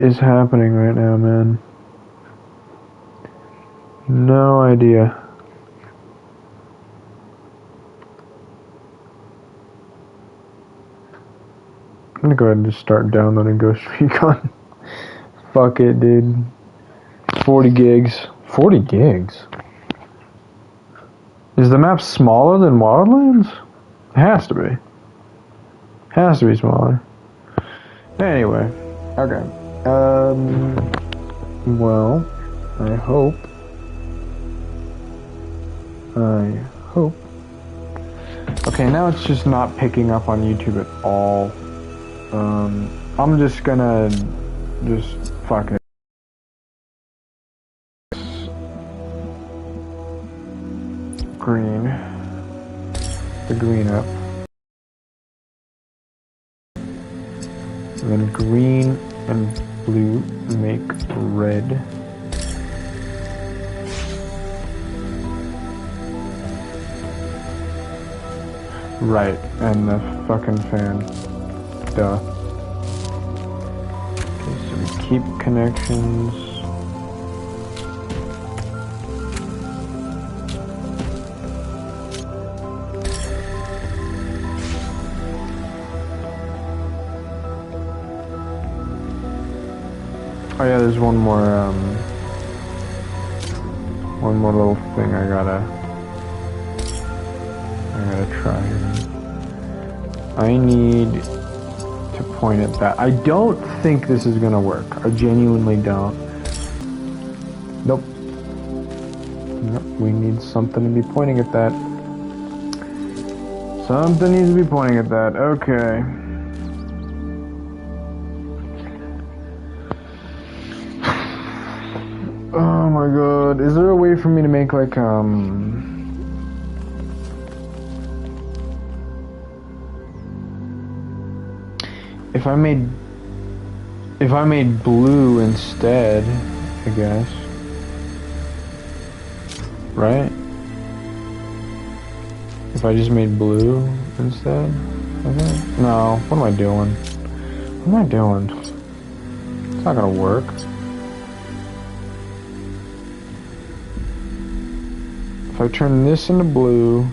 is happening right now, man? No idea. I'm gonna go ahead and just start downloading Ghost Recon. Fuck it, dude. 40 gigs. 40 gigs? Is the map smaller than Wildlands? It has to be. Has to be smaller. Anyway. Okay. Well, I hope. Okay, now it's just not picking up on YouTube at all. I'm just gonna fuck it. Green. The green up. And then green and blue make red. Right, and the fucking fan. Duh. Okay, so we keep connections. Oh yeah, there's one more little thing I gotta try. I need to point at that. I don't think this is gonna work. I genuinely don't. Nope. Nope. We need something to be pointing at that. Something needs to be pointing at that. Okay. Oh my god. Is there a way for me to make like if I made blue instead, I guess. Right? If I just made blue instead? Okay. No, what am I doing? What am I doing? It's not gonna work. If I turn this into blue,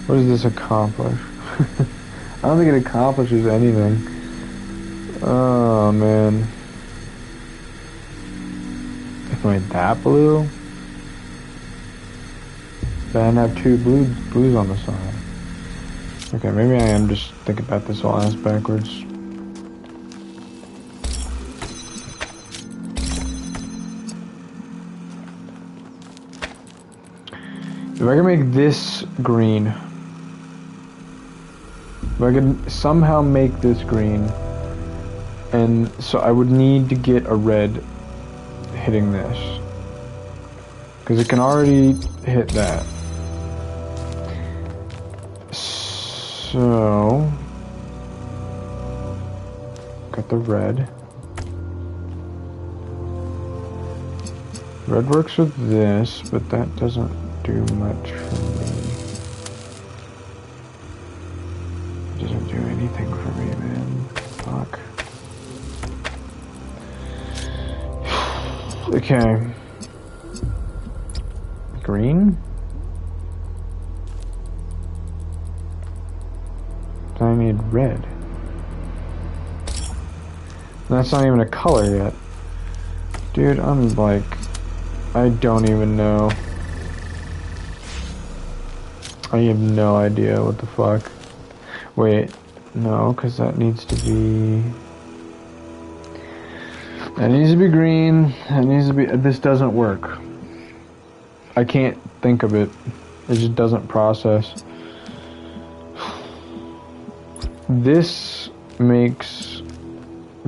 what does this accomplish? I don't think it accomplishes anything. Oh man. If I made that blue, then I have two blues on the side. Okay, maybe I am just thinking about this whole ass backwards. If I can make this green, if I can somehow make this green, and so I would need to get a red hitting this, because it can already hit that. So, got the red. Red works with this, but that doesn't do much for me. It doesn't do anything for me, man. Fuck. Okay. Green? I need red. That's not even a color yet. Dude, I'm like, I don't even know. I have no idea what the fuck. Wait, no, because that needs to be... That needs to be green. That needs to be... This doesn't work. I can't think of it. It just doesn't process. This makes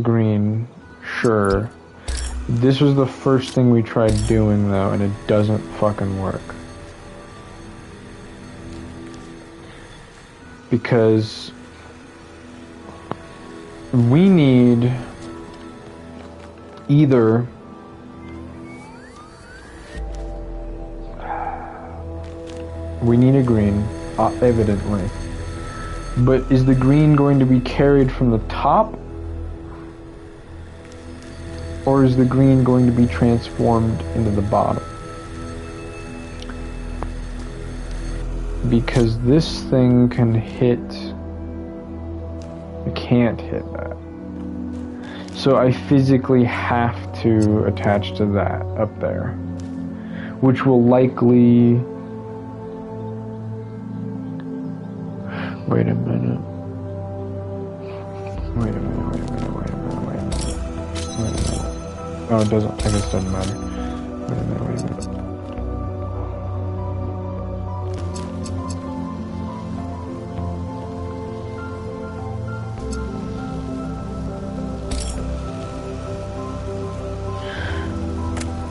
green, sure. This was the first thing we tried doing though, and it doesn't fucking work. Because we need either we need a green, evidently. But is the green going to be carried from the top Or is the green going to be transformed into the bottom? Because this thing can hit... It can't hit that. So I physically have to attach to that up there. Which will likely... Wait a minute. Wait a minute. Oh, it doesn't. I guess it doesn't matter. Wait a minute.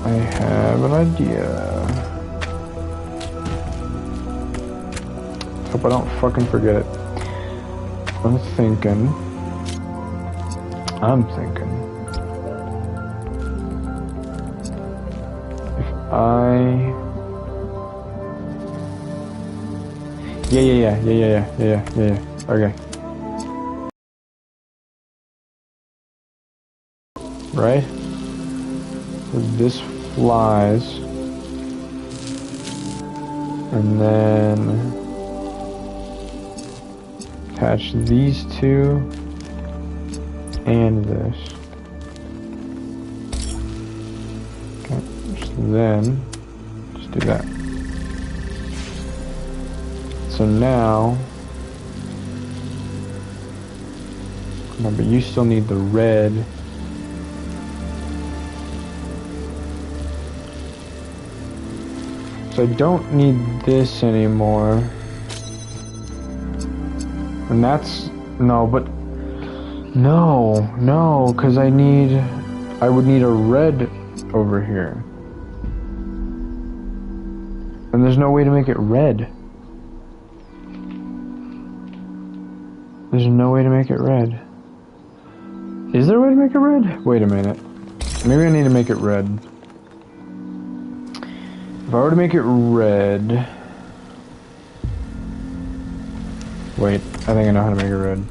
I have an idea. Hope I don't fucking forget it. I'm thinking. If I... Yeah. Okay. Right? So this flies. And then... attach these two and this. Okay, then just do that. So now, no, but you still need the red. So I don't need this anymore. And that's, no, because I would need a red over here. And there's no way to make it red. There's no way to make it red. Is there a way to make it red? Wait a minute. Maybe I need to make it red. If I were to make it red... Wait, I think I know how to make it red.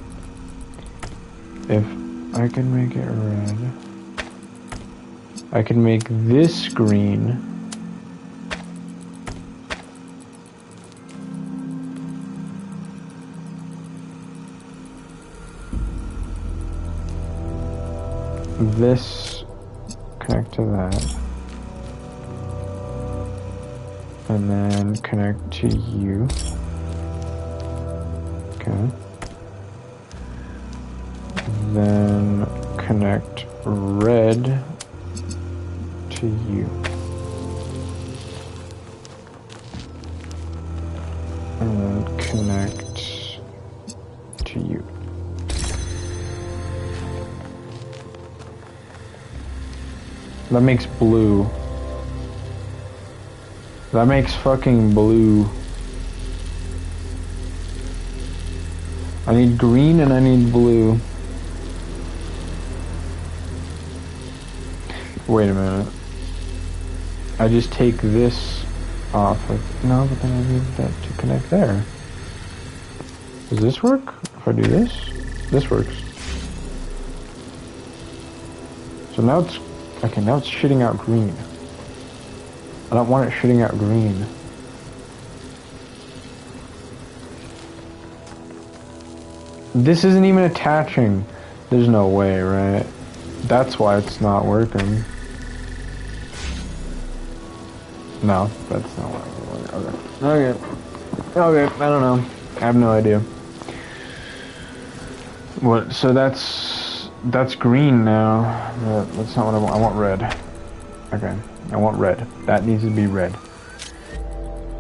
If I can make it red, I can make this green. This connect to that. And then connect to you. Okay. Then connect red to you. And then connect to you. That makes blue. That makes fucking blue. I need green and I need blue. Wait a minute. I just take this off. No, but then I need that to connect there. Does this work? If I do this? This works. So now it's... Okay, now it's shitting out green. I don't want it shitting out green. This isn't even attaching. There's no way, right? That's why it's not working. No, that's not working. Okay, I don't know. I have no idea. What? So that's green now. That's not what I want. I want red. Okay, I want red. That needs to be red.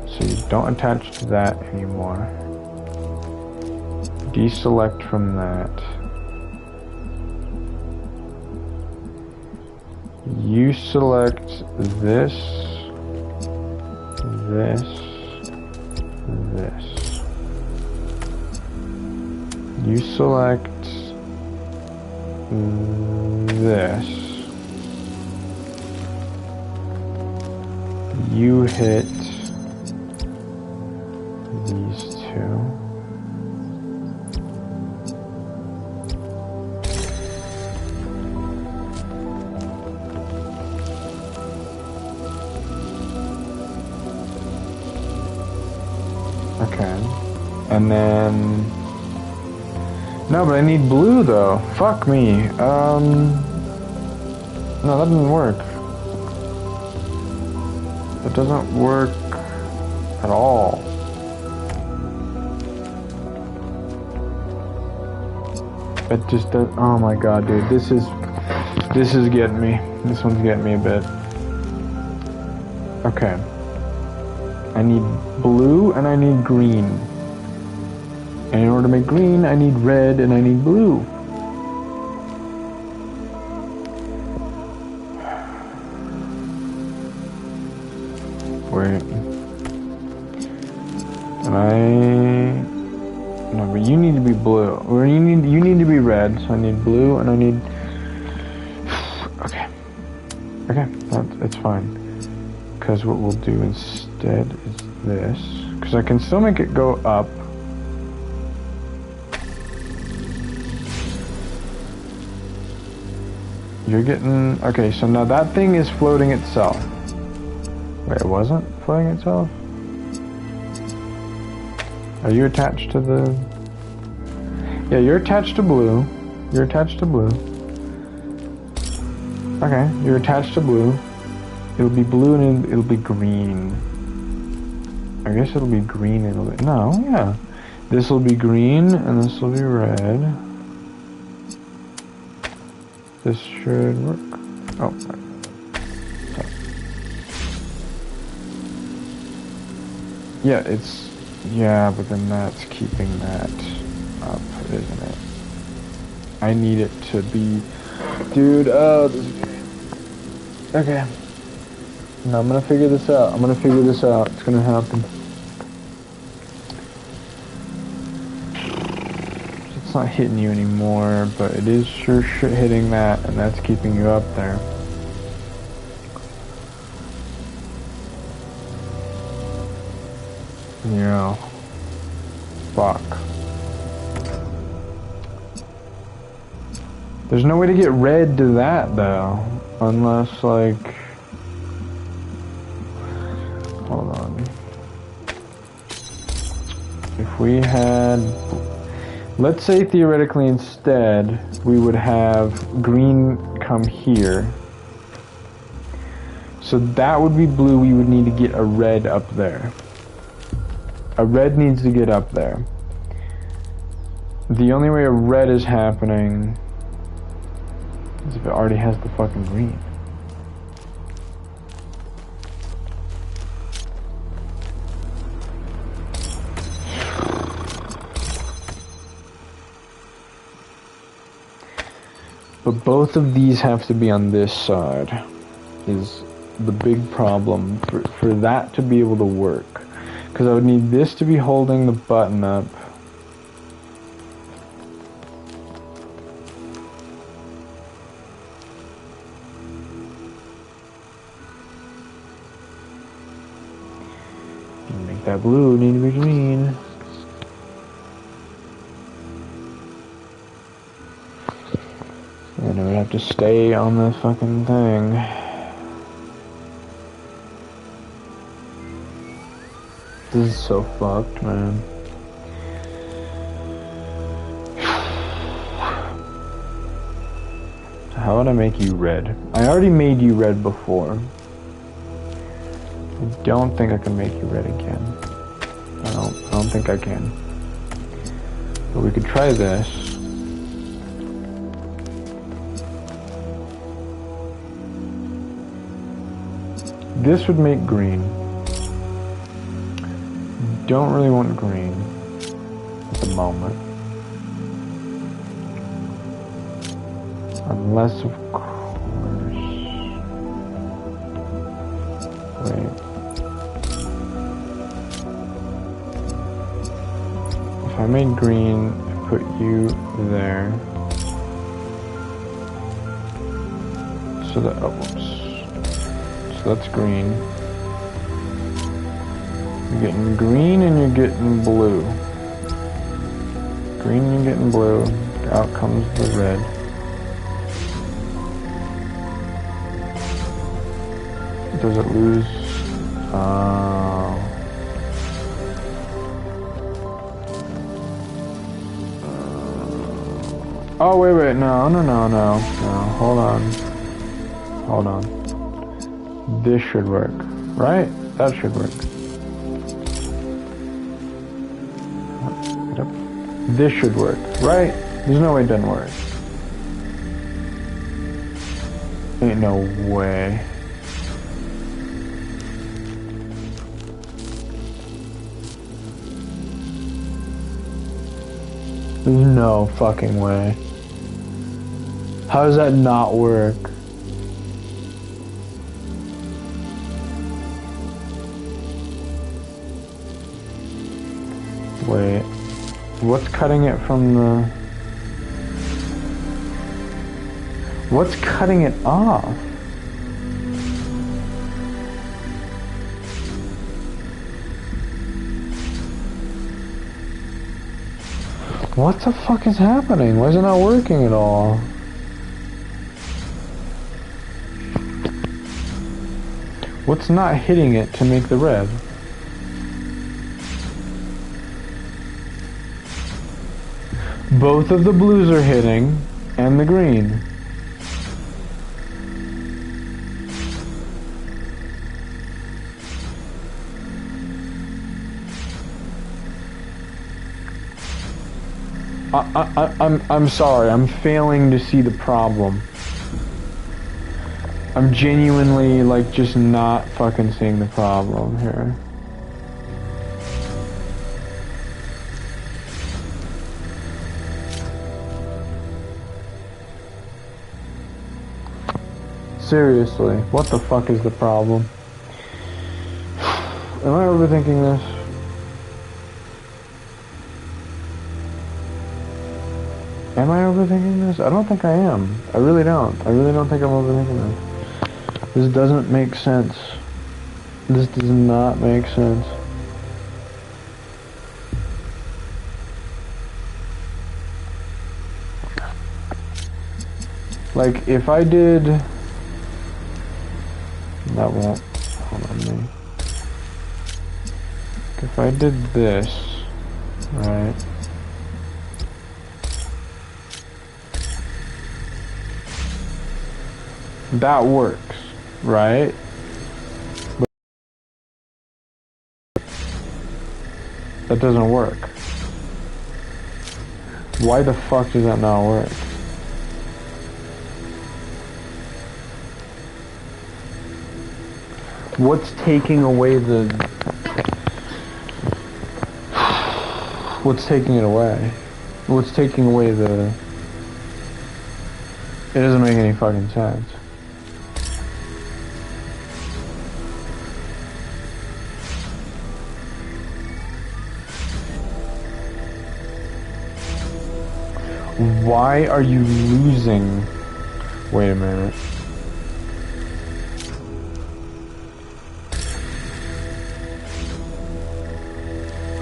So you don't attach to that anymore. Deselect from that. You select this, this. You select this. You hit these two. Okay. And then... No, but I need blue, though. Fuck me. No, that doesn't work. It doesn't work at all. It just does... Oh my god, dude. This is getting me. This one's getting me a bit. Okay. I need blue and I need green. And in order to make green, I need red and I need blue. Wait. No, but you need to be blue. Or you need to be red. So I need blue and I need... Okay. Okay, it's fine. Because what we'll do instead is this. Because I can still make it go up. You're getting... Okay, so now that thing is floating itself. Wait, it wasn't floating itself? Are you attached to the... Yeah, you're attached to blue. You're attached to blue. Okay, you're attached to blue. It'll be blue and it'll be green. I guess it'll be green and it'll be... No, yeah. This will be green and this will be red. This should work. Oh. Yeah, it's... Yeah, but then that's keeping that up, isn't it? I need it to be... Dude, oh, this is great. Okay. No, I'm gonna figure this out. It's gonna happen. It's not hitting you anymore, but it is sure hitting that, and that's keeping you up there. Yeah. Fuck. There's no way to get red to that, though. Unless, like... Hold on. If we had... Let's say, theoretically, instead, we would have green come here. So that would be blue. We would need to get a red up there. A red needs to get up there. The only way a red is happening is if it already has the fucking green. But both of these have to be on this side, is the big problem for that to be able to work. Because I would need this to be holding the button up. Make that blue need to be green. And I would have to stay on the fucking thing. This is so fucked, man. How would I make you red? I already made you red before. I don't think I can make you red again. I don't think I can. But we could try this. This would make green. Don't really want green at the moment. Unless, of course... Wait. If I made green, I put you there. So that... Oh, whoops. So that's green. You're getting green and you're getting blue. Green and you're getting blue. Out comes the red. Does it lose? Oh, wait, no, hold on. Hold on. This should work, right? That should work. This should work, right? There's no way it doesn't work. Ain't no way. There's no fucking way. How does that not work? Wait. What's cutting it from the... What's cutting it off? What the fuck is happening? Why is it not working at all? What's not hitting it to make the red? Both of the blues are hitting, and the green. I'm sorry, I'm failing to see the problem. I'm genuinely, like, just not fucking seeing the problem here. Seriously, what the fuck is the problem? Am I overthinking this? Am I overthinking this? I don't think I am. I really don't. I really don't think I'm overthinking this. This doesn't make sense. This does not make sense. Like, if I did... That won't... Hold on me. If I did this, right... That works, right? But that doesn't work. Why the fuck does that not work? What's taking away the... What's taking it away? What's taking away the... It doesn't make any fucking sense. Why are you losing? Wait a minute.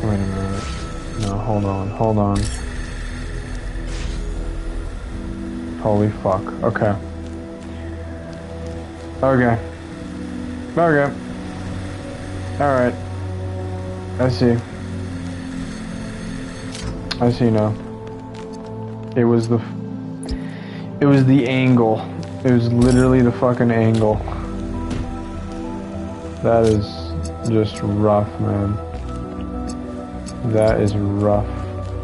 Wait a minute. No, hold on. Holy fuck. Okay. Alright. I see now. It was the angle. It was literally the fucking angle. That is just rough, man. That is rough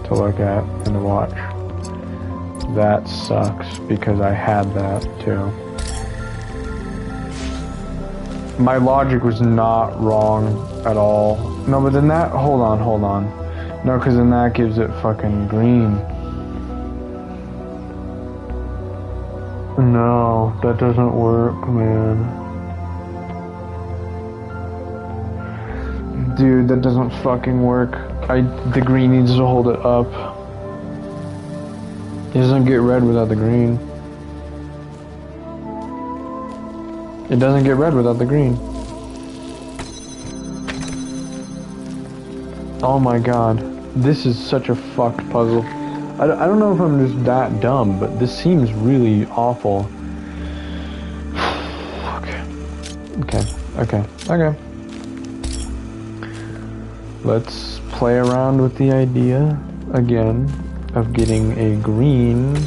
to look at and to watch. That sucks because I had that too. My logic was not wrong at all. No, but then that, hold on. No, because then that gives it fucking green. No, that doesn't work, man. Dude, that doesn't fucking work. The green needs to hold it up. It doesn't get red without the green. It doesn't get red without the green. Oh my god. This is such a fucked puzzle. I don't know if I'm just that dumb, but this seems really awful. Okay. Let's play around with the idea again of getting a green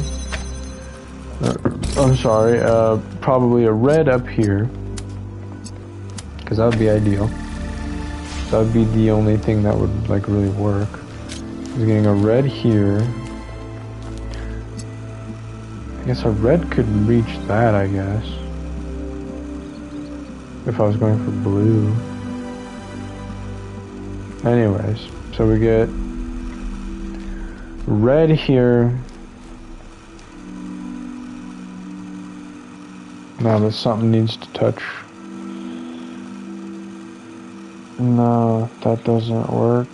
I'm sorry, probably a red up here. Because that would be ideal. That would be the only thing that would, like, really work. Is getting a red here. I guess a red could reach that, I guess. If I was going for blue. Anyways, so we get red here. Now that something needs to touch. No, that doesn't work.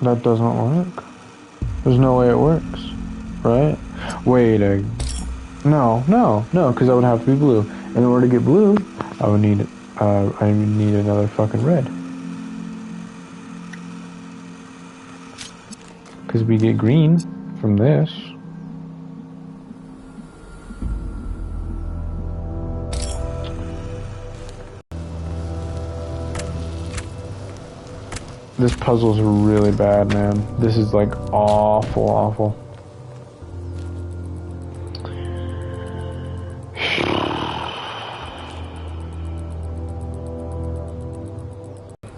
That doesn't work. There's no way it works, right? Wait a... No, because I would have to be blue. In order to get blue, I would need another fucking red. Because we get green from this. This puzzle's really bad, man. This is like awful.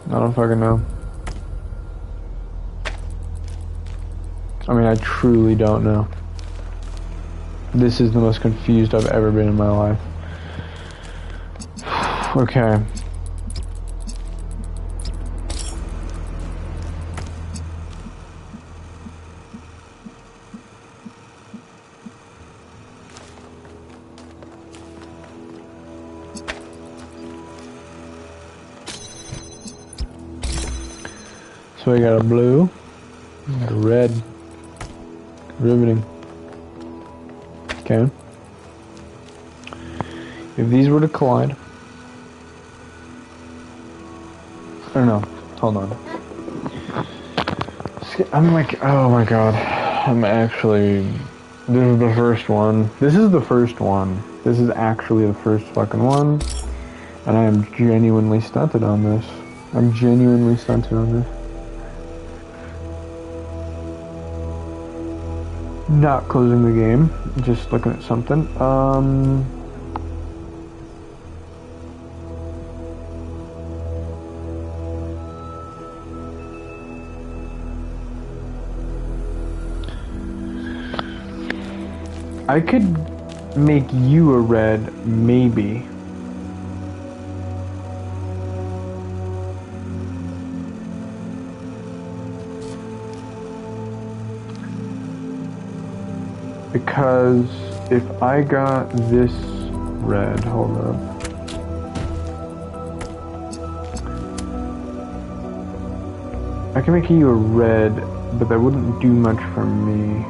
I don't fucking know. I mean, I truly don't know. This is the most confused I've ever been in my life. Okay. So we got a blue, a red, riveting. Okay. If these were to collide, I don't know. Hold on. I'm like, oh my god. I'm actually. This is the first one. This is the first one. This is actually the first fucking one. And I am genuinely stunted on this. I'm genuinely stunted on this. Not closing the game, just looking at something. I could make you a red, maybe. Because if I got this red, hold up. I can make you a red, but that wouldn't do much for me.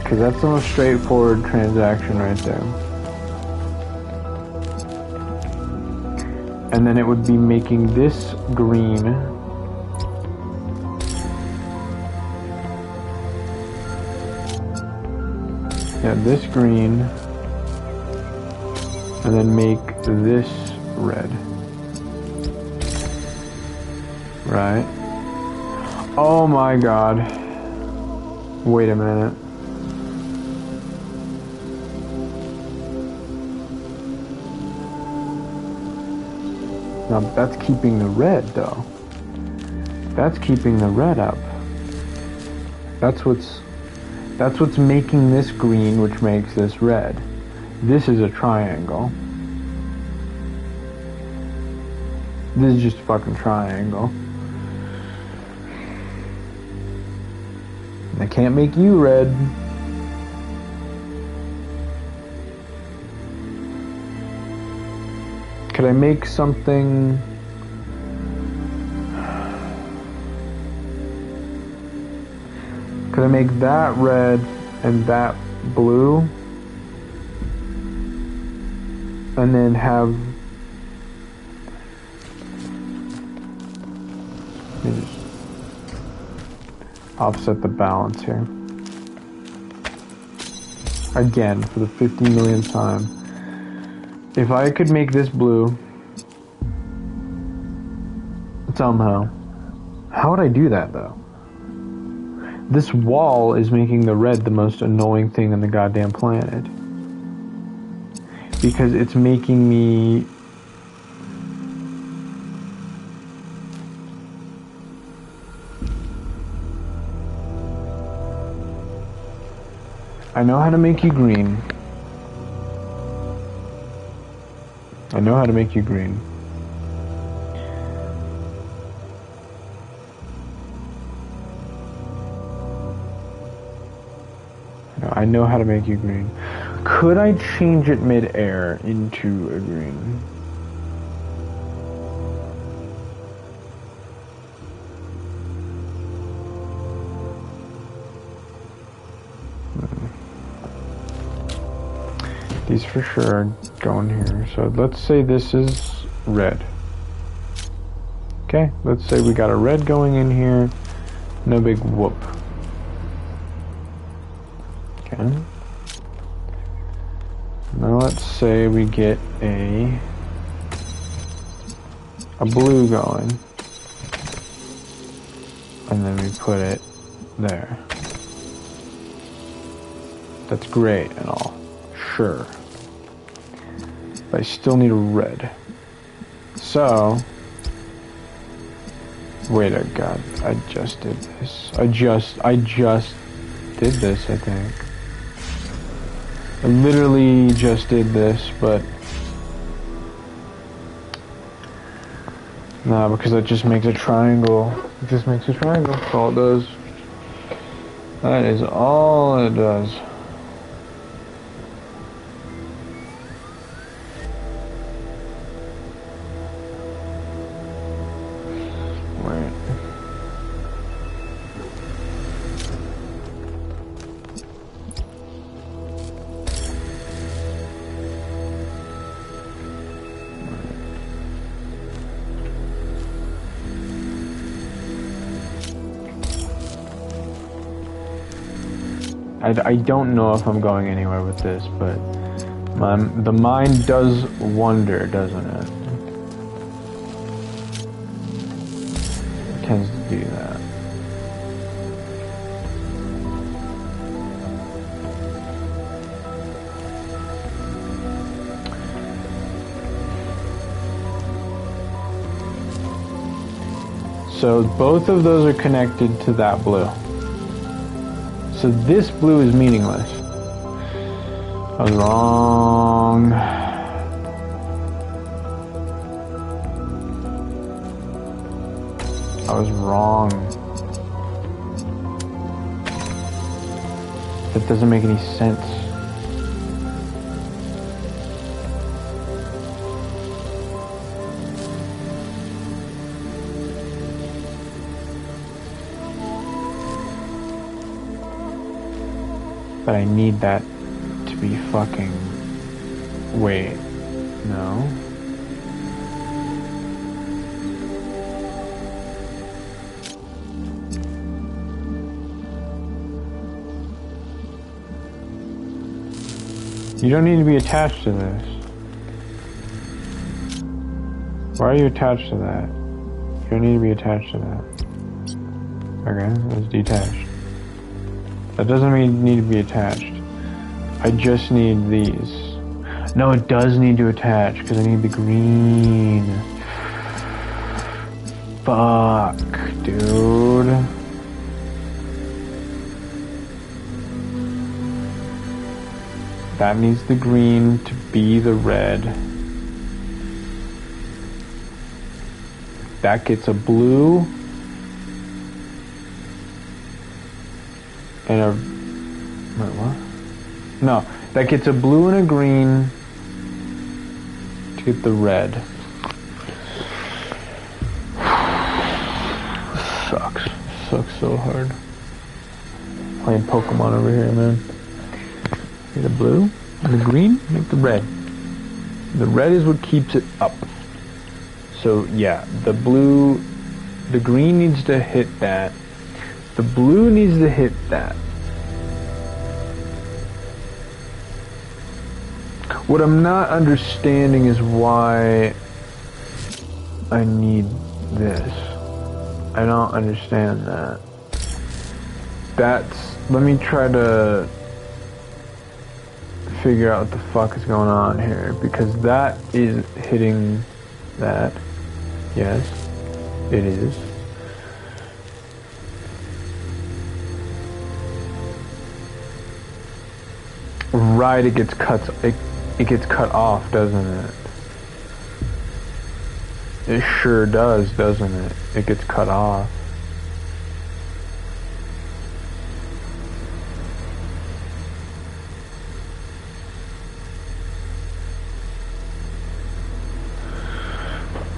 Because that's the most straightforward transaction right there. And then it would be making this green. Yeah, this green. And then make this red. Right? Oh my god. Wait a minute. Now that's keeping the red though. That's keeping the red up. That's what's making this green, which makes this red. This is a triangle. This is just a fucking triangle. I can't make you red. Could I make something? Could I make that red and that blue? And then have... Let me just offset the balance here. Again, for the 50 millionth time. If I could make this blue, Somehow. How would I do that, though? This wall is making the red the most annoying thing on the goddamn planet. Because it's making me... I know how to make you green. I know how to make you green. I know how to make you green. Could I change it mid-air into a green? These for sure are going here. So let's say this is red. Okay, let's say we got a red going in here. No big whoop. Okay. Now let's say we get a blue going. And then we put it there. That's great and all. Sure. But I still need a red. So... Wait a god, I just did this. I just did this, I think. I literally just did this, but... Nah, because that just makes a triangle. It just makes a triangle. That's all it does. That is all it does. I don't know if I'm going anywhere with this, but the mind does wonder, doesn't it? It tends to do that. So both of those are connected to that blue. So this blue is meaningless. I was wrong. I was wrong. That doesn't make any sense. But I need that to be fucking... Wait. No. You don't need to be attached to this. Why are you attached to that? You don't need to be attached to that. Okay, it's detached. That doesn't mean you need to be attached. I just need these. No, it does need to attach, because I need the green. Fuck, dude. That needs the green to be the red. That gets a blue. And a... Wait, what? No, that gets a blue and a green to get the red. Sucks. Sucks so hard. Playing Pokemon over here, man. Get the blue and the green, make the red. The red is what keeps it up. So, yeah, the blue... The green needs to hit that. The blue needs to hit that. What I'm not understanding is why I need this. I don't understand that. Let me try to figure out what the fuck is going on here, because that is hitting that. Yes, it is. Right, it gets cut off, doesn't it? It sure does, doesn't it? It gets cut off.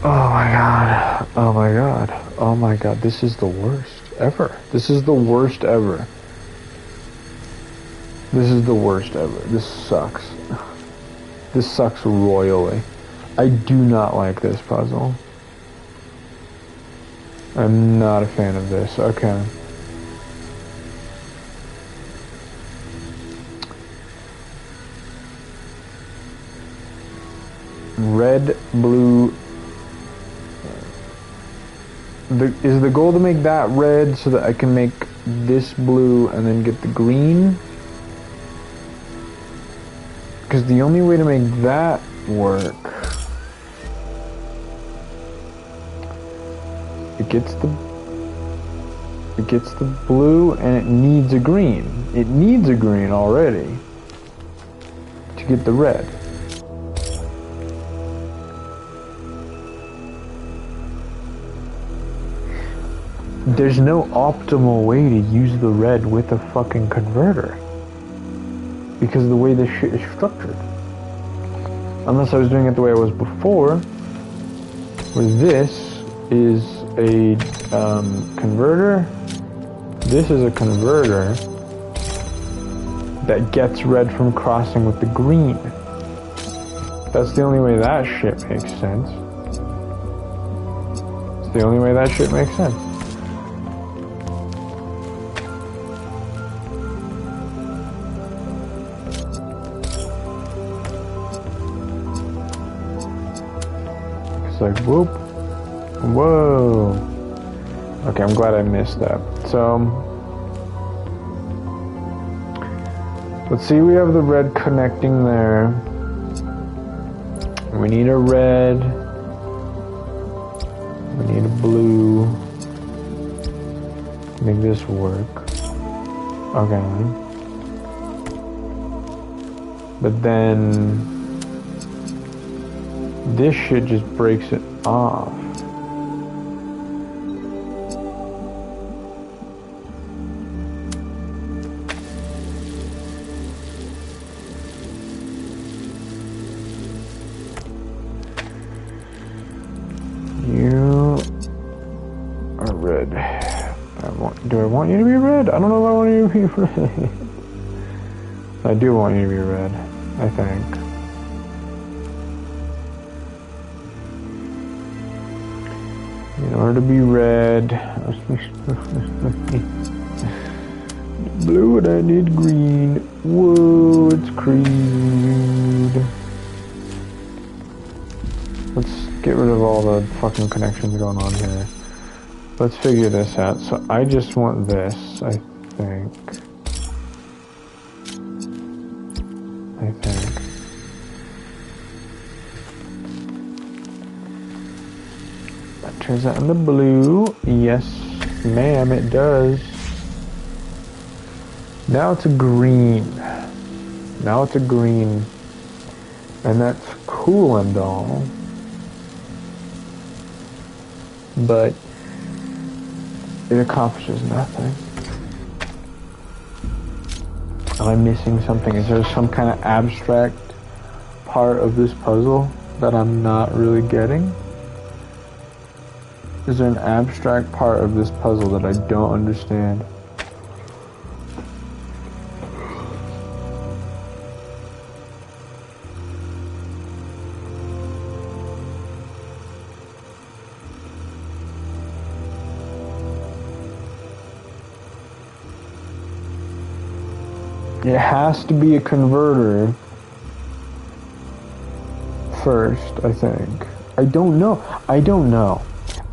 Oh my god. Oh my god. Oh my god. This is the worst ever. This is the worst ever. This is the worst ever. This sucks. This sucks royally. I do not like this puzzle. I'm not a fan of this. Okay. Red, blue. Is the goal to make that red so that I can make this blue and then get the green? Because the only way to make that work, it gets the blue and it needs a green. It needs a green already to get the red. There's no optimal way to use the red with a fucking converter, because of the way this shit is structured. Unless I was doing it the way I was before, where this is a converter, this is a converter that gets red from crossing with the green. That's the only way that shit makes sense. It's the only way that shit makes sense. Like, whoop, whoa. Okay, I'm glad I missed that. So, let's see, we have the red connecting there. We need a red. We need a blue. Make this work. Okay. But then this shit just breaks it off. You are red. Do I want you to be red? I don't know if I want you to be red. I do want you to be red, I think. In order to be red, blue, and I need green. Whoa, it's crude. Let's get rid of all the fucking connections going on here. Let's figure this out. So I just want this, I think. Turns out in the blue. Yes, ma'am, it does. Now it's a green. Now it's a green. And that's cool and all. But it accomplishes nothing. Am I missing something? Is there some kind of abstract part of this puzzle that I'm not really getting? Is there an abstract part of this puzzle that I don't understand? It has to be a converter first, I think. I don't know.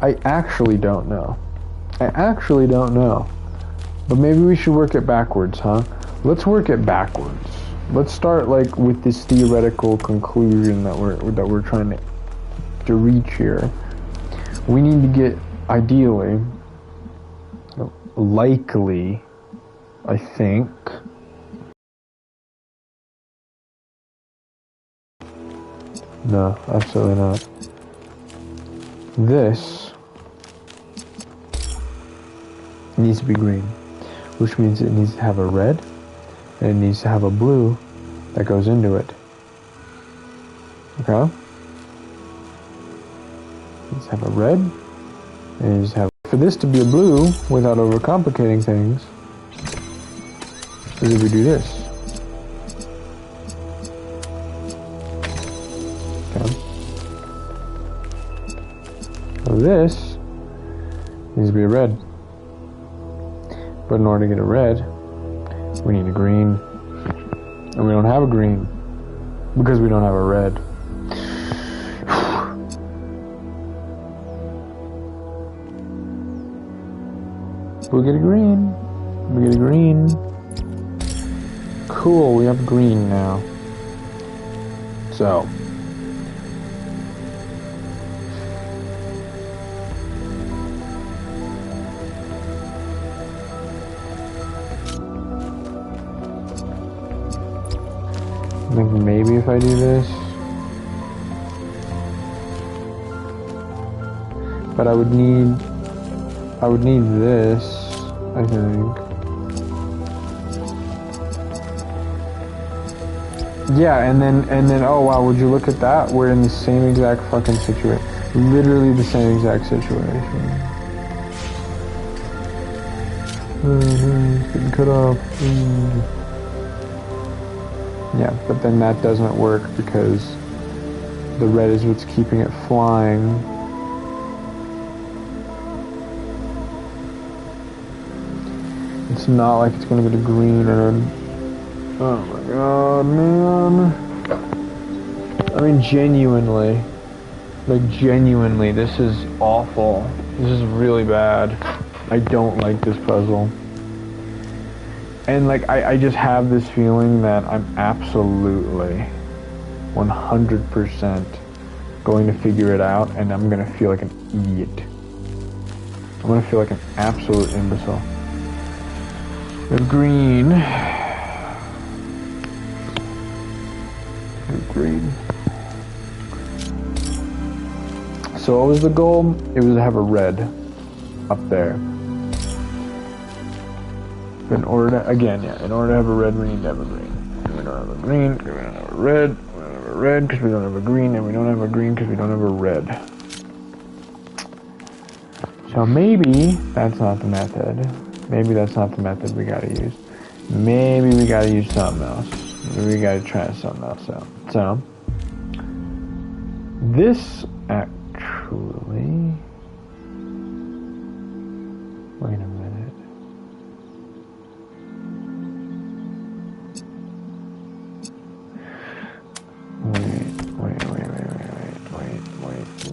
I actually don't know. I actually don't know. But maybe we should work it backwards, huh? Let's work it backwards. Let's start like with this theoretical conclusion that we're trying to reach here. We need to get, ideally, likely, I think. No, absolutely not. This needs to be green, which means it needs to have a red, and it needs to have a blue that goes into it. Okay? It needs to have a red, and it needs to have... For this to be a blue, without overcomplicating things, is if we do this. Okay? So this needs to be a red. But in order to get a red, we need a green. And we don't have a green because we don't have a red. We'll get a green. We get a green. Cool, we have green now. So. I think maybe if I do this. But I would need this, I think. Yeah, and then oh wow, would you look at that? We're in the same exact fucking situation. Literally the same exact situation. It's getting cut off. Yeah, but then that doesn't work because the red is what's keeping it flying. It's not like it's gonna go to green and... Oh my god, man. I mean, genuinely. Like, genuinely, this is awful. This is really bad. I don't like this puzzle. And like, I just have this feeling that I'm absolutely 100% going to figure it out, and I'm gonna feel like an idiot. I'm gonna feel like an absolute imbecile. We have green. We have green. So what was the goal? It was to have a red up there. In order to, again, yeah, in order to have a red, we need to have a green. And we don't have a green, because we don't have a red. We don't have a red, because we don't have a green. And we don't have a green, because we don't have a red. So maybe that's not the method. Maybe that's not the method we gotta use. Maybe we gotta use something else. Maybe we gotta try something else out. So, this actually... Wait a minute.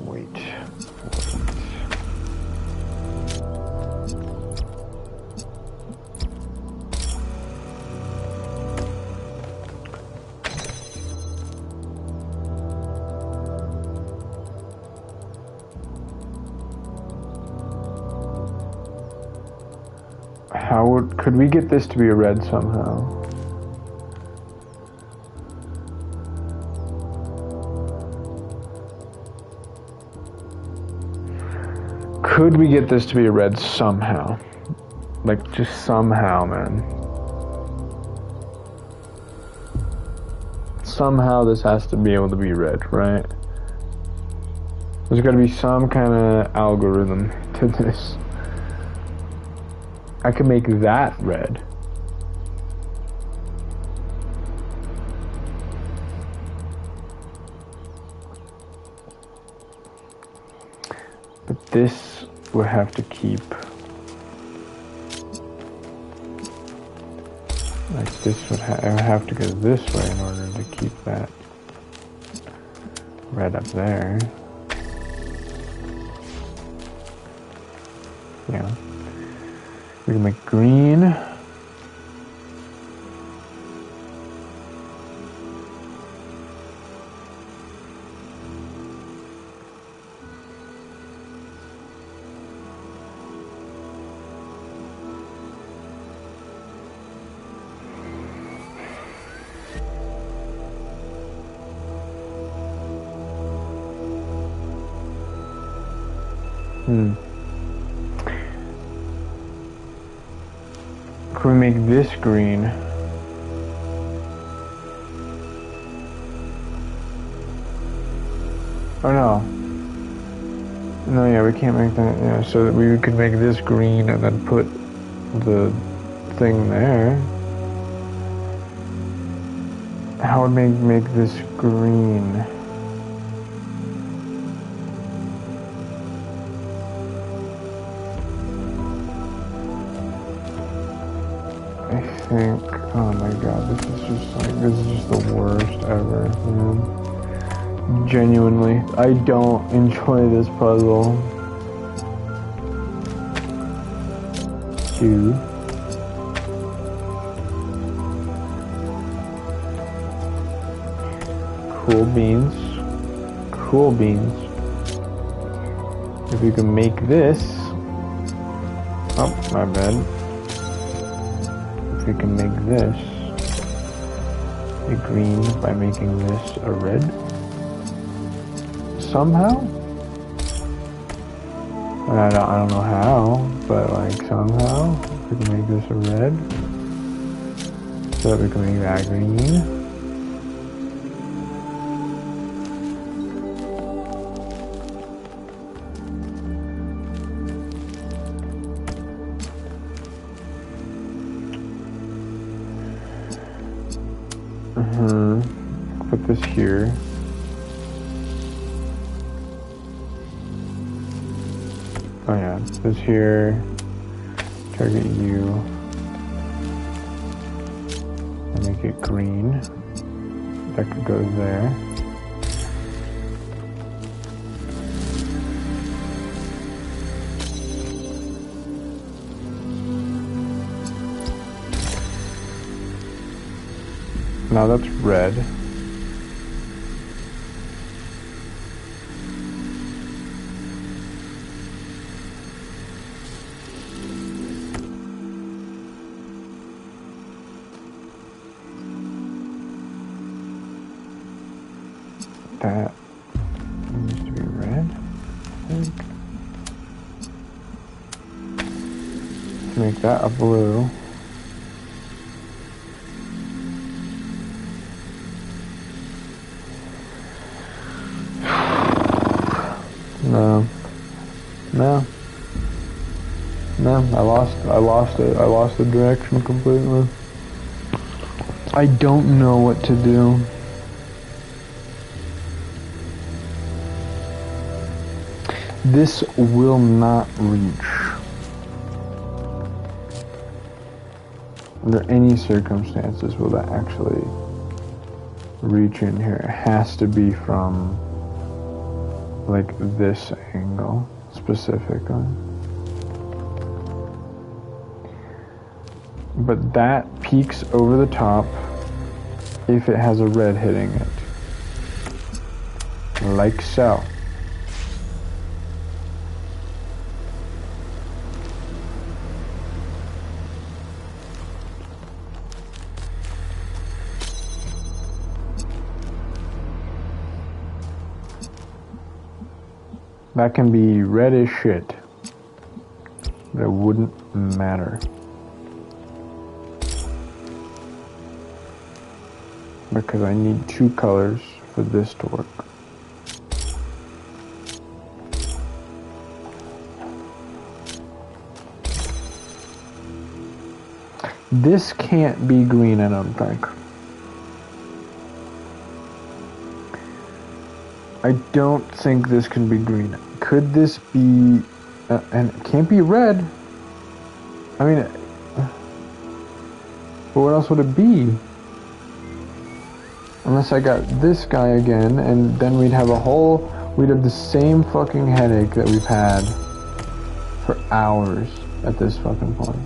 Wait. Could we get this to be a red somehow? Could we get this to be a red somehow? Like, just somehow, man. Somehow this has to be able to be red, right? There's gotta be some kind of algorithm to this. I could make that red. But this would have to keep... Like this would have to go this way in order to keep that red up there. Yeah. We can make green. Can we make this green? Oh no. No, yeah, we can't make that. Yeah, so that we could make this green and then put the thing there. How would make this green? I think, oh my god, this is just the worst ever, man. Genuinely, I don't enjoy this puzzle. Dude. Cool beans. Cool beans. If we can make this, oh, my bad. We can make this a green by making this a red somehow. I don't know how, but like somehow we can make this a red so that we can make that green. Put this here. Oh yeah, this here. Target you. And make it green. That could go there. Now that's red. That needs to be red, I think. Let's make that a blue. No, I lost it. I lost the direction completely. I don't know what to do. This will not reach. Under any circumstances will that actually reach in here. It has to be from like this angle specifically. But that peaks over the top if it has a red hitting it. Like so. That can be red as shit, but it wouldn't matter. Because I need two colors for this to work. This can't be green, I don't think. I don't think this can be green. Could this be... and it can't be red. I mean... but what else would it be? Unless I got this guy again, and then we'd have a whole... we'd have the same fucking headache that we've had for hours at this fucking point.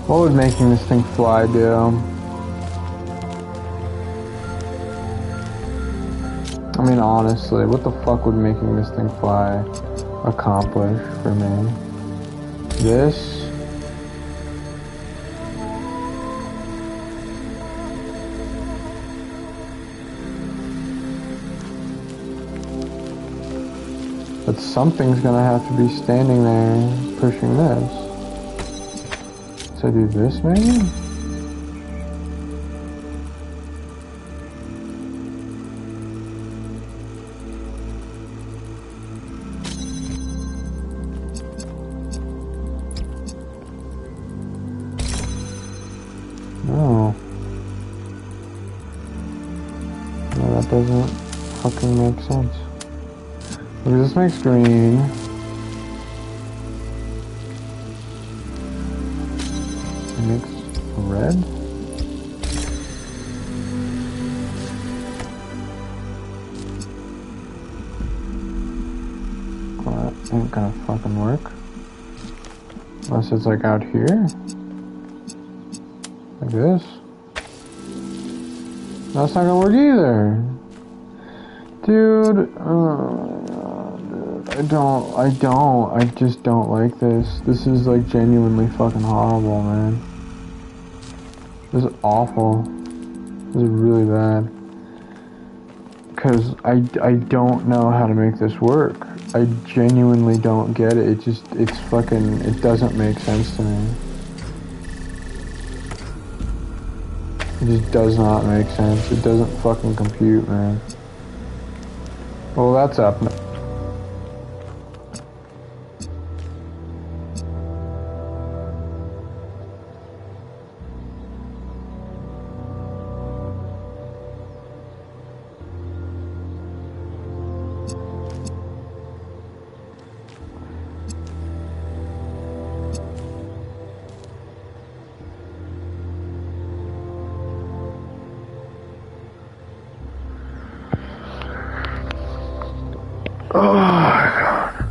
What would making this thing fly do? I mean, honestly, what the fuck would making this thing fly accomplish for me? This? But something's gonna have to be standing there pushing this. So I do this maybe? No. No, that doesn't fucking make sense. Because this makes green. Makes red? Well, that ain't gonna fucking work. Unless it's like out here? Like this? That's not gonna work either! Dude, oh my god, dude. I just don't like this. This is like genuinely fucking horrible, man. This is awful. This is really bad. Because I don't know how to make this work. I genuinely don't get it. It doesn't make sense to me. It just does not make sense. It doesn't fucking compute, man. Well, that's up. Oh my god.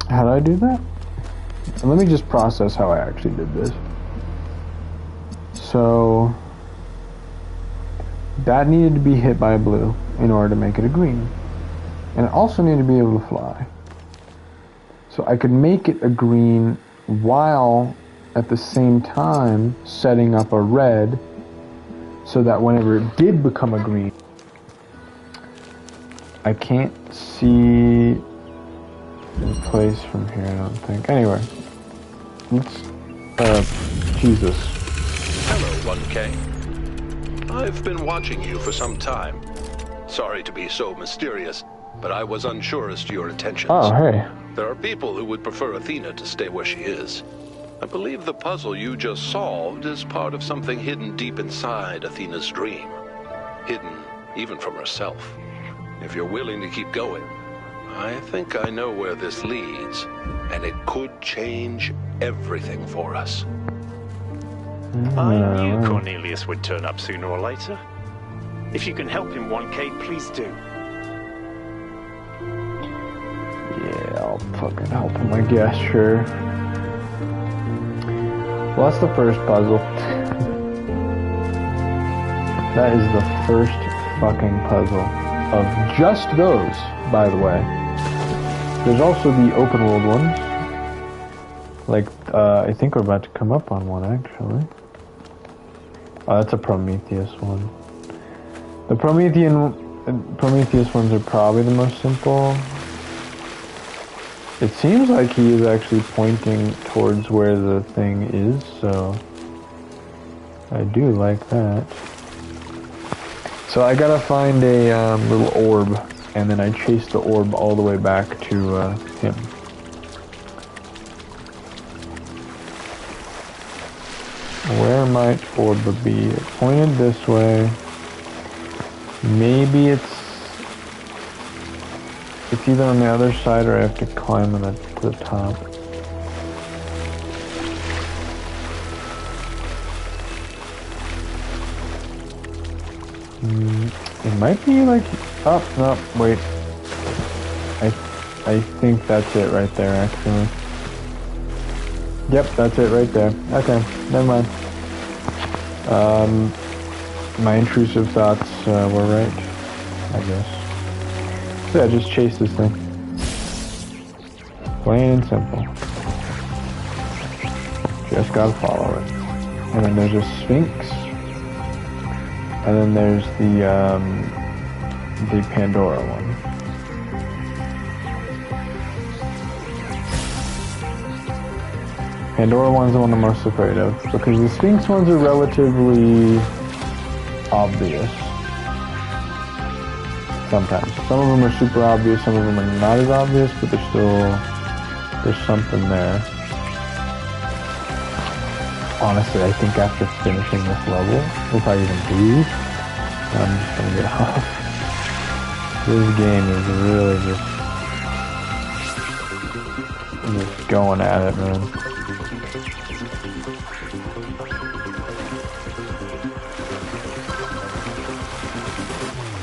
How did I do that? Let me just process how I actually did this. So that needed to be hit by a blue in order to make it a green. And it also needed to be able to fly. So I could make it a green while at the same time setting up a red so that whenever it did become a green, I can't see in place from here, I don't think. Anyway, let's, Jesus. Hello, 1K. I've been watching you for some time. Sorry to be so mysterious, but I was unsure as to your intentions. Oh, hey. There are people who would prefer Athena to stay where she is. I believe the puzzle you just solved is part of something hidden deep inside Athena's dream. Hidden even from herself. If you're willing to keep going, I think I know where this leads, and it could change everything for us. I knew Cornelius would turn up sooner or later. If you can help him, 1K, please do. Yeah, I'll fucking help him, I guess, sure. Well, that's the first puzzle. That is the first fucking puzzle of just those, by the way. There's also the open world ones, Like, I think we're about to come up on one, actually. Oh, that's a Prometheus one. The Prometheus ones are probably the most simple. It seems like he is actually pointing towards where the thing is, so I do like that. So I gotta find a little orb, and then I chase the orb all the way back to him. Where might orb be? It pointed this way. Maybe it's either on the other side or I have to climb to the top. It might be like... Oh, no, wait. I think that's it right there, actually. Yep, that's it right there. Okay, never mind. My intrusive thoughts were right, I guess. So yeah, just chase this thing. Plain and simple. Just gotta follow it. And then there's a Sphinx. And then there's the Pandora one. Pandora one's the one I'm most afraid of, because the Sphinx ones are relatively obvious. Sometimes. Some of them are super obvious, some of them are not as obvious, but there's something there. Honestly, I think after finishing this level, if I even do, I'm just gonna get off. This game is really just going at it, man.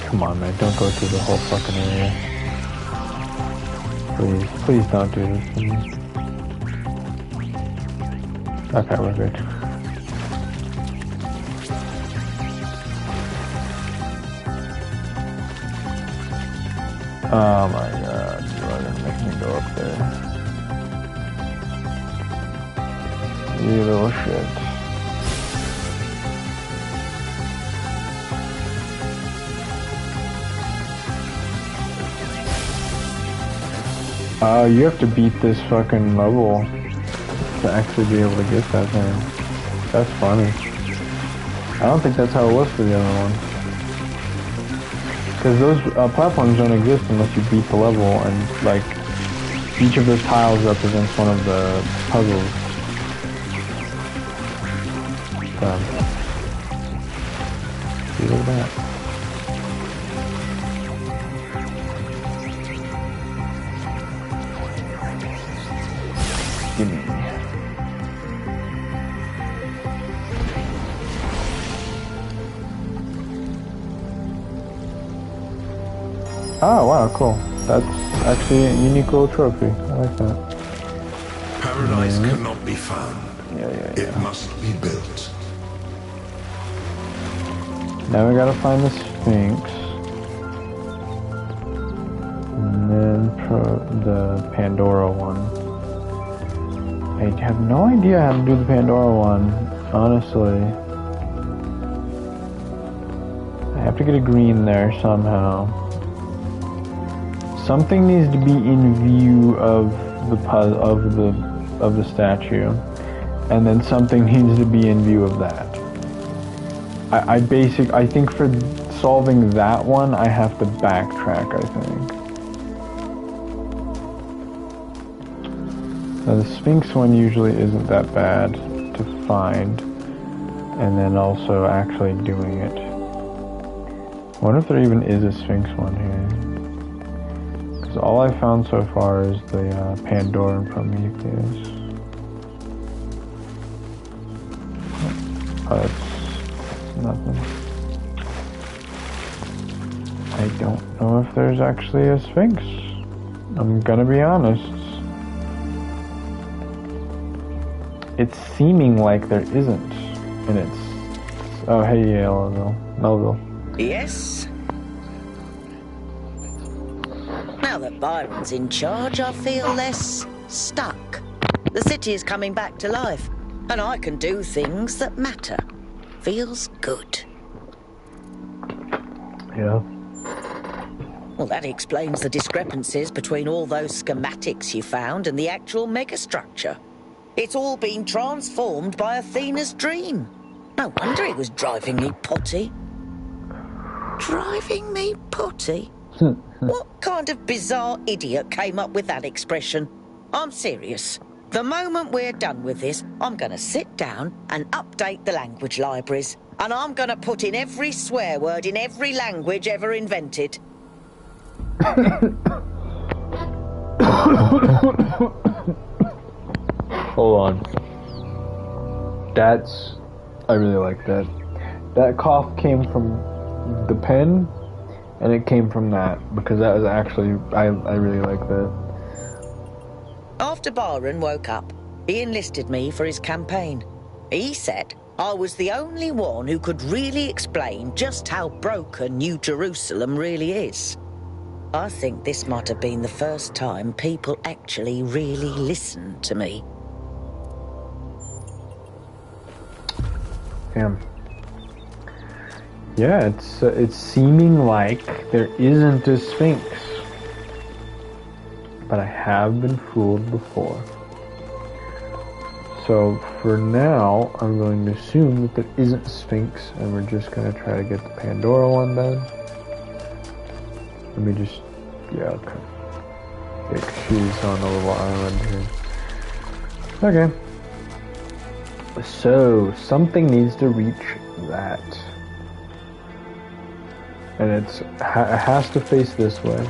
Come on, man, don't go through the whole fucking area. Please don't do this to me. Okay, we're good. Oh my god, you are gonna make me go up there. You little shit. You have to beat this fucking level to actually be able to get that thing. That's funny. I don't think that's how it was for the other one. Because those platforms don't exist unless you beat the level, and like each of those tiles represents one of the puzzles. See, look at that. Gimme. Oh wow, cool. That's actually a unique little trophy. I like that. Paradise cannot be found. Yeah. It must be built. Now we gotta find the Sphinx. And then the Pandora one. I have no idea how to do the Pandora one, honestly. I have to get a green there somehow. Something needs to be in view of the statue, and then something needs to be in view of that. I think for solving that one, I have to backtrack, I think. Now the Sphinx one usually isn't that bad to find, and then also actually doing it. I wonder if there even is a Sphinx one here. Because all I found so far is the Pandora and Prometheus. Oh, that's nothing. I don't know if there's actually a Sphinx. I'm gonna be honest. It's seeming like there isn't, and it's... Oh, hey, yeah, Melville. Yes? Now that Byron's in charge, I feel less stuck. The city is coming back to life, and I can do things that matter. Feels good. Yeah. Well, that explains the discrepancies between all those schematics you found and the actual megastructure. It's all been transformed by Athena's dream. No wonder it was driving me potty. Driving me potty? What kind of bizarre idiot came up with that expression? I'm serious. The moment we're done with this, I'm going to sit down and update the language libraries. And I'm going to put in every swear word in every language ever invented. Hold on. I really like that. That cough came from the pen, and it came from that, because that was actually, I really like that. After Byron woke up, he enlisted me for his campaign. He said I was the only one who could really explain just how broken New Jerusalem really is. I think this might have been the first time people actually really listened to me. Damn. Yeah, it's seeming like there isn't a Sphinx. But I have been fooled before. So for now, I'm going to assume that there isn't a Sphinx, and we're just going to try to get the Pandora one done. Let me just, yeah, okay. Yeah, she's on a little island here. Okay. So, something needs to reach that. And it has to face this way.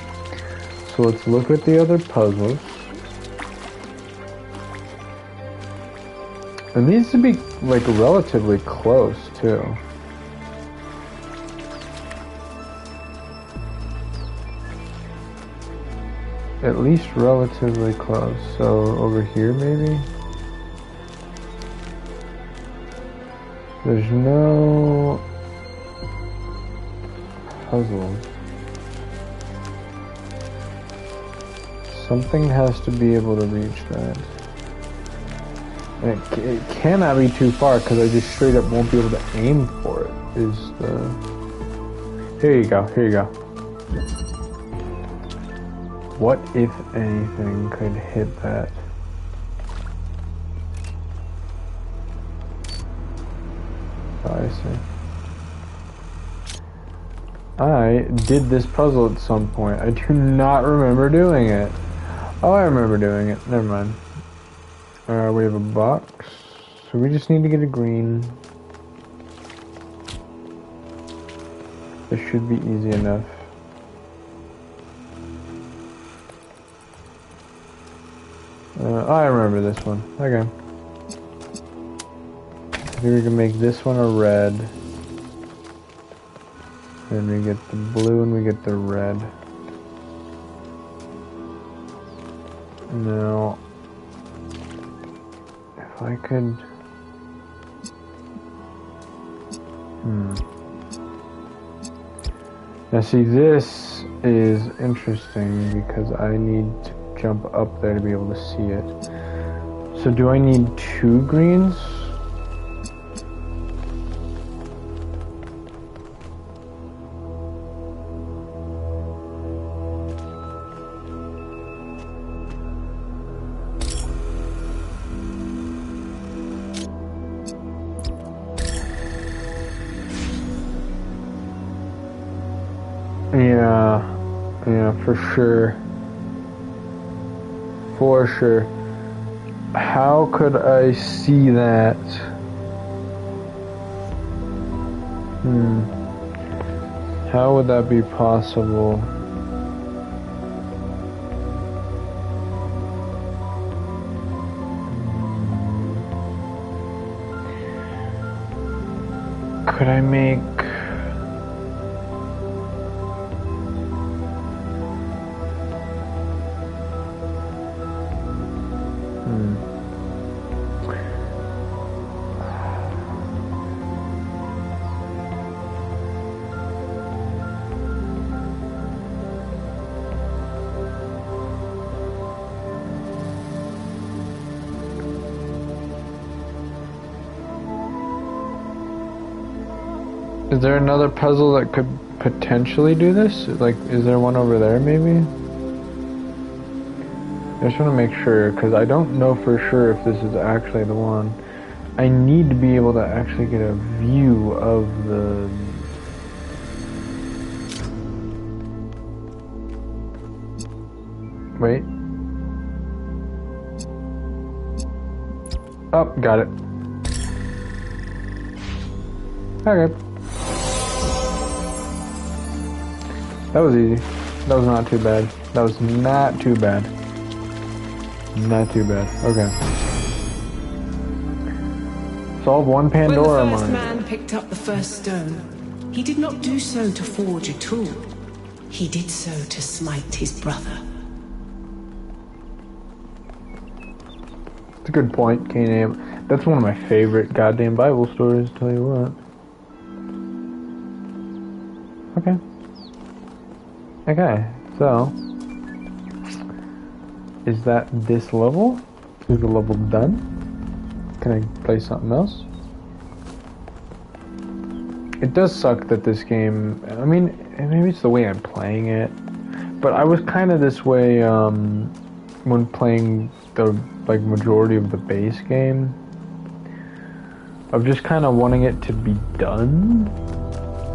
So let's look at the other puzzles. It needs to be, like, relatively close, too. At least relatively close. So, over here, maybe? There's no puzzles. Something has to be able to reach that. And it cannot be too far, because I just straight up won't be able to aim for it. Here you go, here you go. What, if anything, could hit that? Oh, I see. I did this puzzle at some point. I do not remember doing it. Oh, I remember doing it. Never mind. We have a box. So we just need to get a green. This should be easy enough. I remember this one. Okay. Maybe we can make this one a red. Then we get the blue and we get the red. Now, if I could... Now see, this is interesting because I need to jump up there to be able to see it. So do I need 2 greens? Yeah, for sure. For sure. How could I see that? How would that be possible? Could I make... Is there another puzzle that could potentially do this? Like, is there one over there, maybe? I just want to make sure, because I don't know for sure if this is actually the one. I need to be able to actually get a view of the... Wait. Oh, got it. Okay. That was easy. That was not too bad. That was not too bad. Not too bad. Okay. Solve one Pandora When the first mine. man picked up the first stone, he did not do so to forge a tool. He did so to smite his brother. It's a good point, Cain. That's one of my favorite goddamn Bible stories, tell you what. Okay. Okay, so... Is that this level? Is the level done? Can I play something else? It does suck that this game... I mean, maybe it's the way I'm playing it. But I was kind of this way when playing the majority of the base game. Of just kind of wanting it to be done.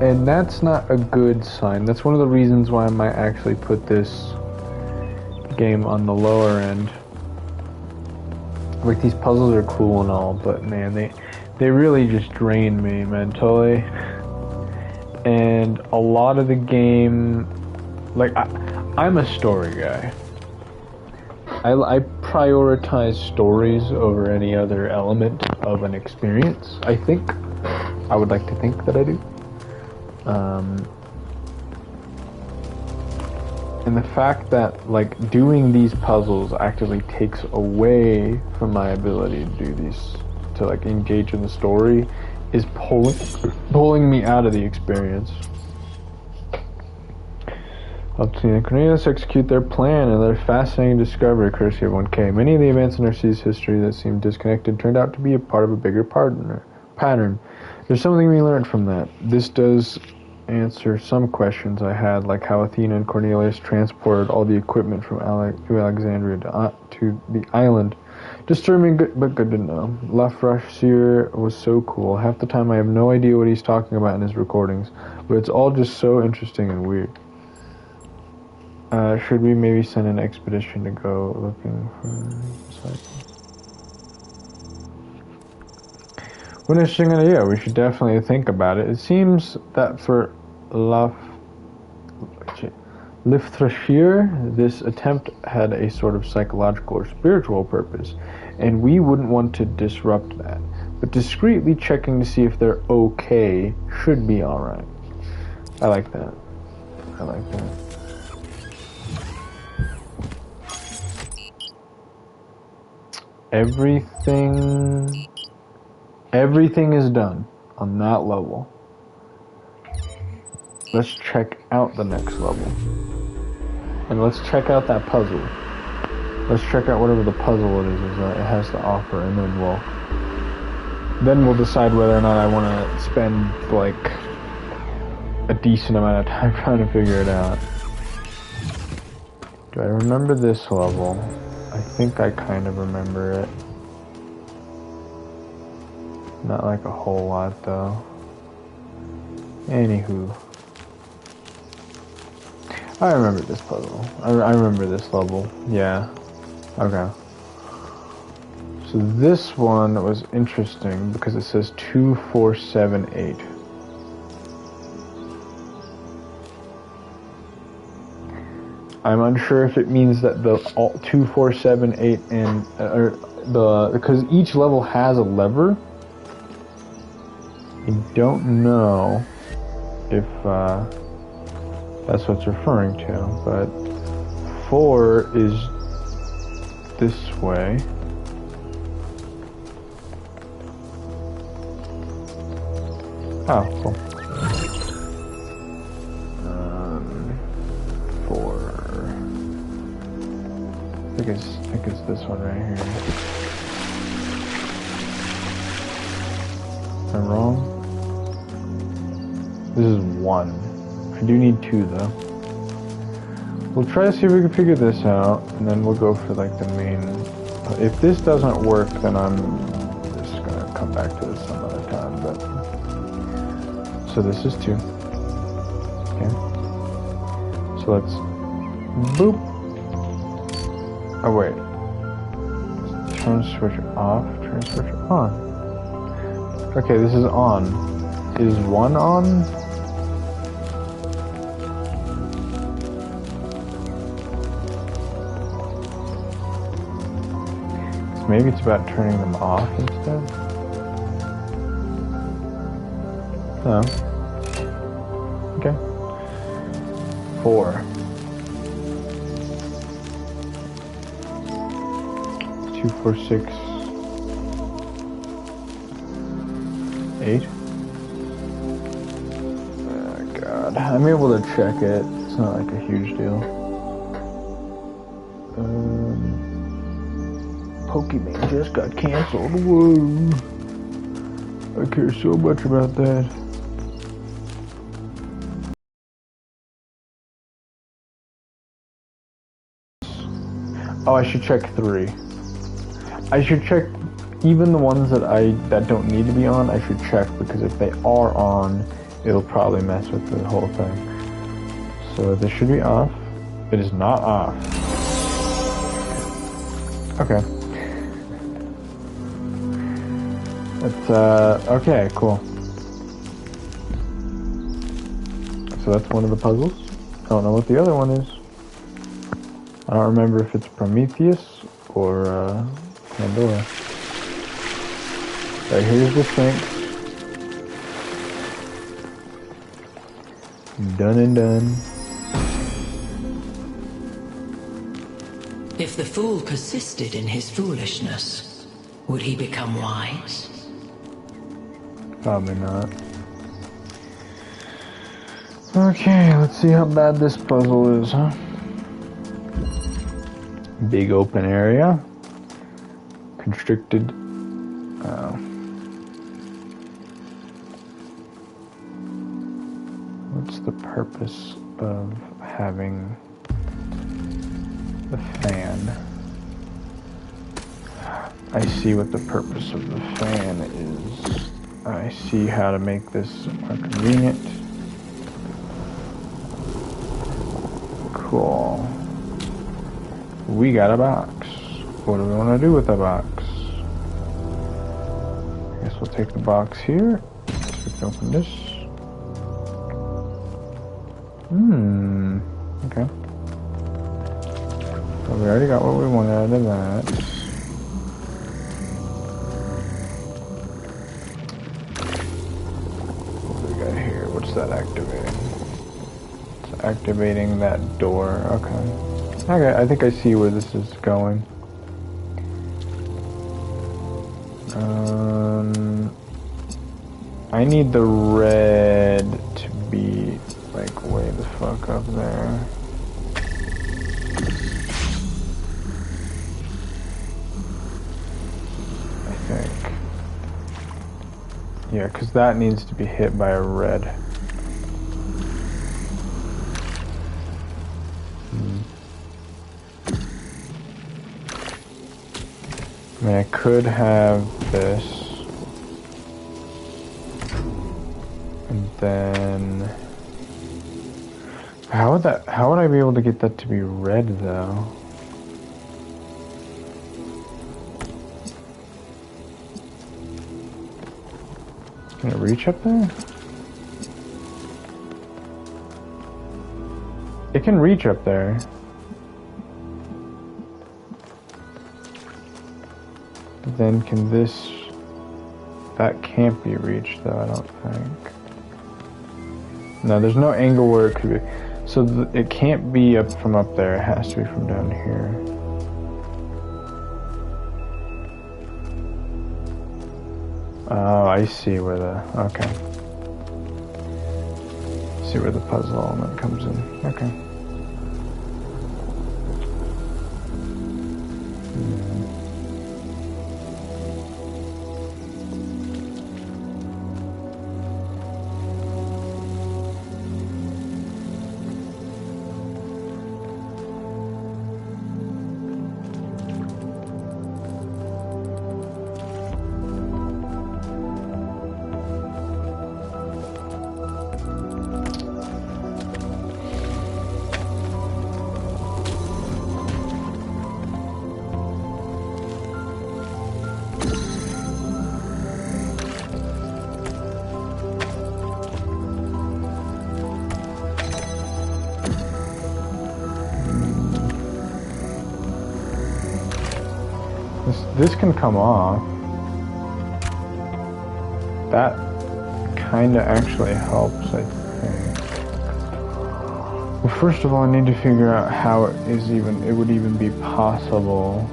And that's not a good sign. That's one of the reasons why I might actually put this game on the lower end. Like, these puzzles are cool and all, but man, they really just drain me mentally. And a lot of the game, like, I'm a story guy. I prioritize stories over any other element of an experience, I think. I would like to think that I do. And the fact that, like, doing these puzzles actively takes away from my ability to do these, to, like, engage in the story, is pulling me out of the experience. Obsidian and Cornelius execute their plan and their fascinating discovery, courtesy of 1K. Many of the events in Narcissus history that seemed disconnected turned out to be a part of a bigger pattern. There's something we learned from that. This does answer some questions I had, like how Athena and Cornelius transported all the equipment from Alexandria to the island. Disturbing, but good to know. Lafrasier was so cool. Half the time I have no idea what he's talking about in his recordings, but it's all just so interesting and weird. Should we maybe send an expedition to go looking for disciples? What an interesting idea. We should definitely think about it. It seems that for Liftrashir, this attempt had a sort of psychological or spiritual purpose, and we wouldn't want to disrupt that. But discreetly checking to see if they're okay should be alright. I like that. I like that. Everything is done on that level. Let's check out the next level. And let's check out that puzzle. Let's check out whatever the puzzle it is that it has to offer, and then we'll decide whether or not I want to spend, like, a decent amount of time trying to figure it out. Do I remember this level? I think I kind of remember it. Not like a whole lot, though. Anywho. I remember this puzzle. I remember this level. Yeah. Okay. So this one was interesting because it says 2478. I'm unsure if it means that the 2478 and because each level has a lever. I don't know if that's what it's referring to, but 4 is this way. Oh, cool. 4. I think it's this one right here. Am I wrong? This is 1. I do need 2 though. We'll try to see if we can figure this out, and then we'll go for like the main. If this doesn't work, then I'm just gonna come back to this some other time. But so this is 2. Okay. So let's boop. Oh wait. Turn switch off. Turn switch on. Okay, this is on. Is 1 on? Maybe it's about turning them off instead. No. Okay. 4. 2, 4, 6, 8. Oh god. I'm able to check it. It's not like a huge deal. Pokemon just got canceled. Whoa. I care so much about that. Oh, I should check 3. I should check even the ones that don't need to be on. I should check, because if they are on, it'll probably mess with the whole thing. So this should be off. It is not off. Okay. It's, okay, cool. So that's one of the puzzles. I don't know what the other one is. I don't remember if it's Prometheus or, Pandora. Alright, here's the Sphinx. Done and done. If the fool persisted in his foolishness, would he become wise? Probably not. Okay, let's see how bad this puzzle is, huh? Big open area. Constricted. What's the purpose of having the fan? I see what the purpose of the fan is. I see how to make this more convenient. Cool. We got a box. What do we want to do with the box? I guess we'll take the box here. So we can open this. Okay. So we already got what we wanted out of that. What do we got here? What's that activating? It's activating that door. Okay. Okay, I think I see where this is going. I need the red to be like way the fuck up there. I think. Yeah, because that needs to be hit by a red. I mean, I could have this, and then how would I be able to get that to be red though? Can it reach up there? It can reach up there. Then can this... That can't be reached though, I don't think. No, there's no angle where it could be. So it can't be up from up there, it has to be from down here. Oh, I see where the... Okay. See where the puzzle element comes in. Okay. this can come off. That kinda actually helps, I think. Well, first of all, I need to figure out how it would even be possible.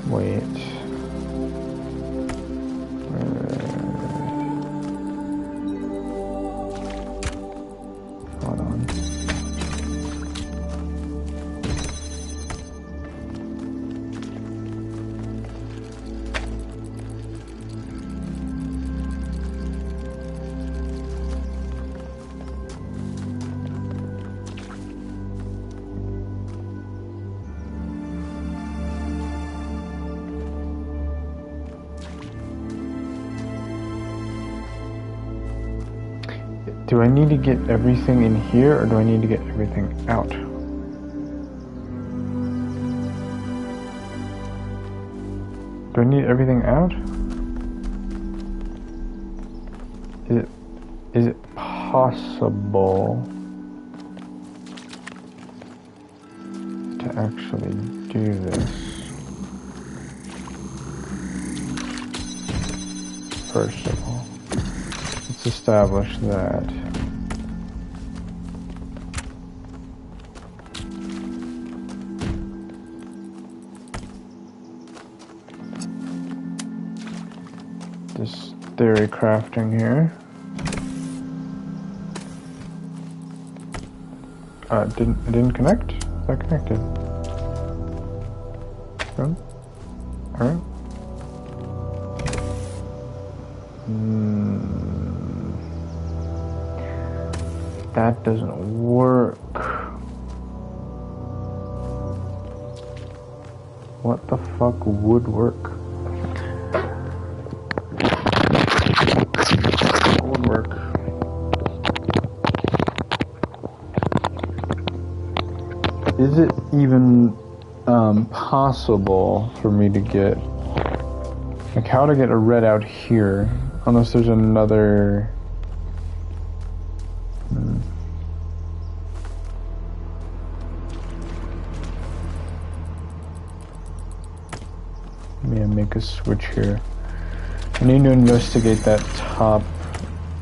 Wait. Hold on. Do I need to get everything in here, or do I need to get everything out? Do I need everything out? Is it possible to actually do this? First of all, let's establish that. This theory crafting here. It didn't connect? Is that connected? Good. Alright. That doesn't work. What the fuck would work? Would work. Is it even possible for me to get, like, how to get a red out here? Unless there's another. Maybe I make a switch here. I need to investigate that top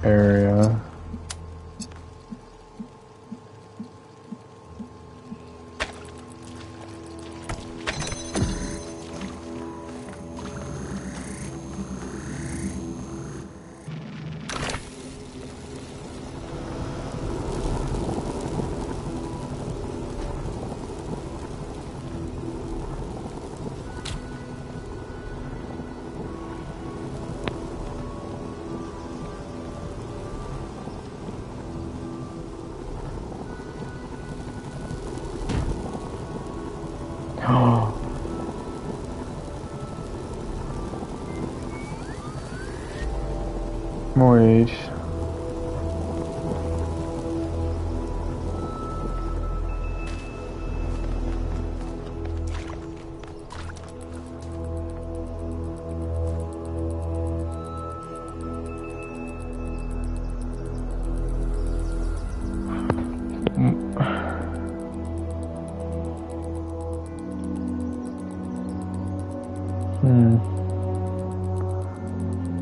area. Wait.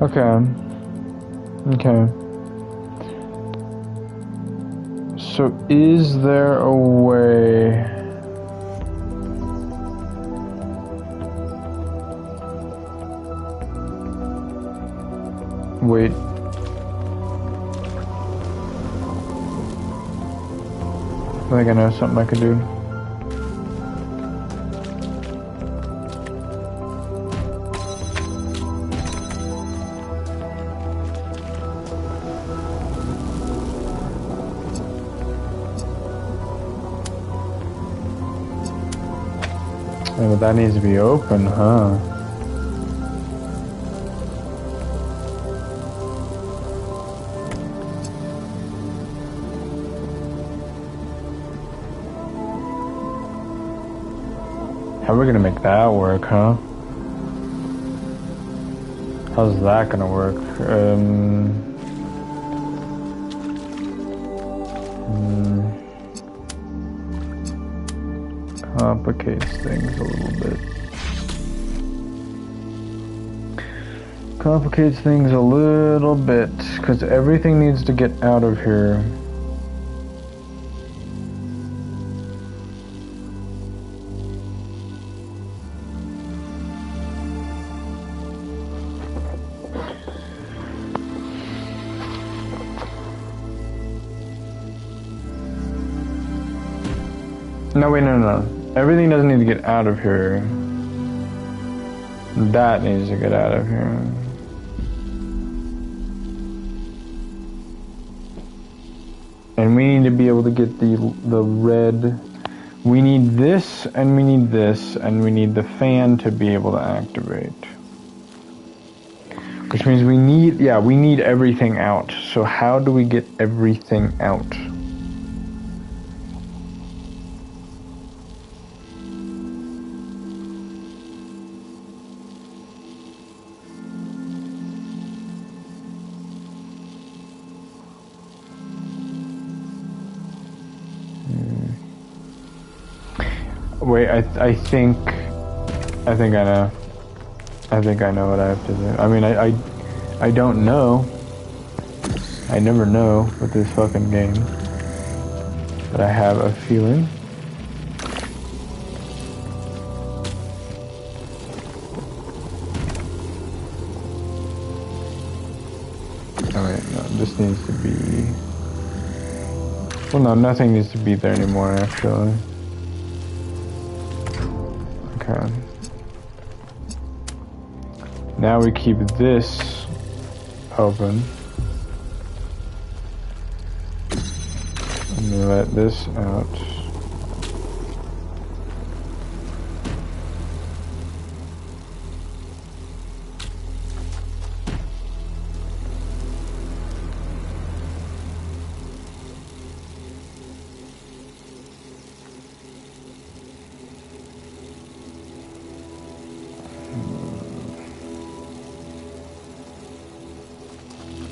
Okay. Okay. So is there a way? Wait. I think I know something I could do. Yeah, but that needs to be open, huh? How are we gonna make that work, huh? How's that gonna work? complicates things a little bit. Complicates things a little bit, because everything needs to get out of here. No, wait, no. Everything doesn't need to get out of here. That needs to get out of here. And we need to be able to get the red. We need this, and we need this, and we need the fan to be able to activate. Which means we need everything out. So how do we get everything out? Wait, I think I know. I think I know what I have to do. I mean, I don't know. I never know with this fucking game. But I have a feeling. Oh wait, no, this needs to be... Well, no, nothing needs to be there anymore, actually. Okay. Now we keep this open. And we let this out.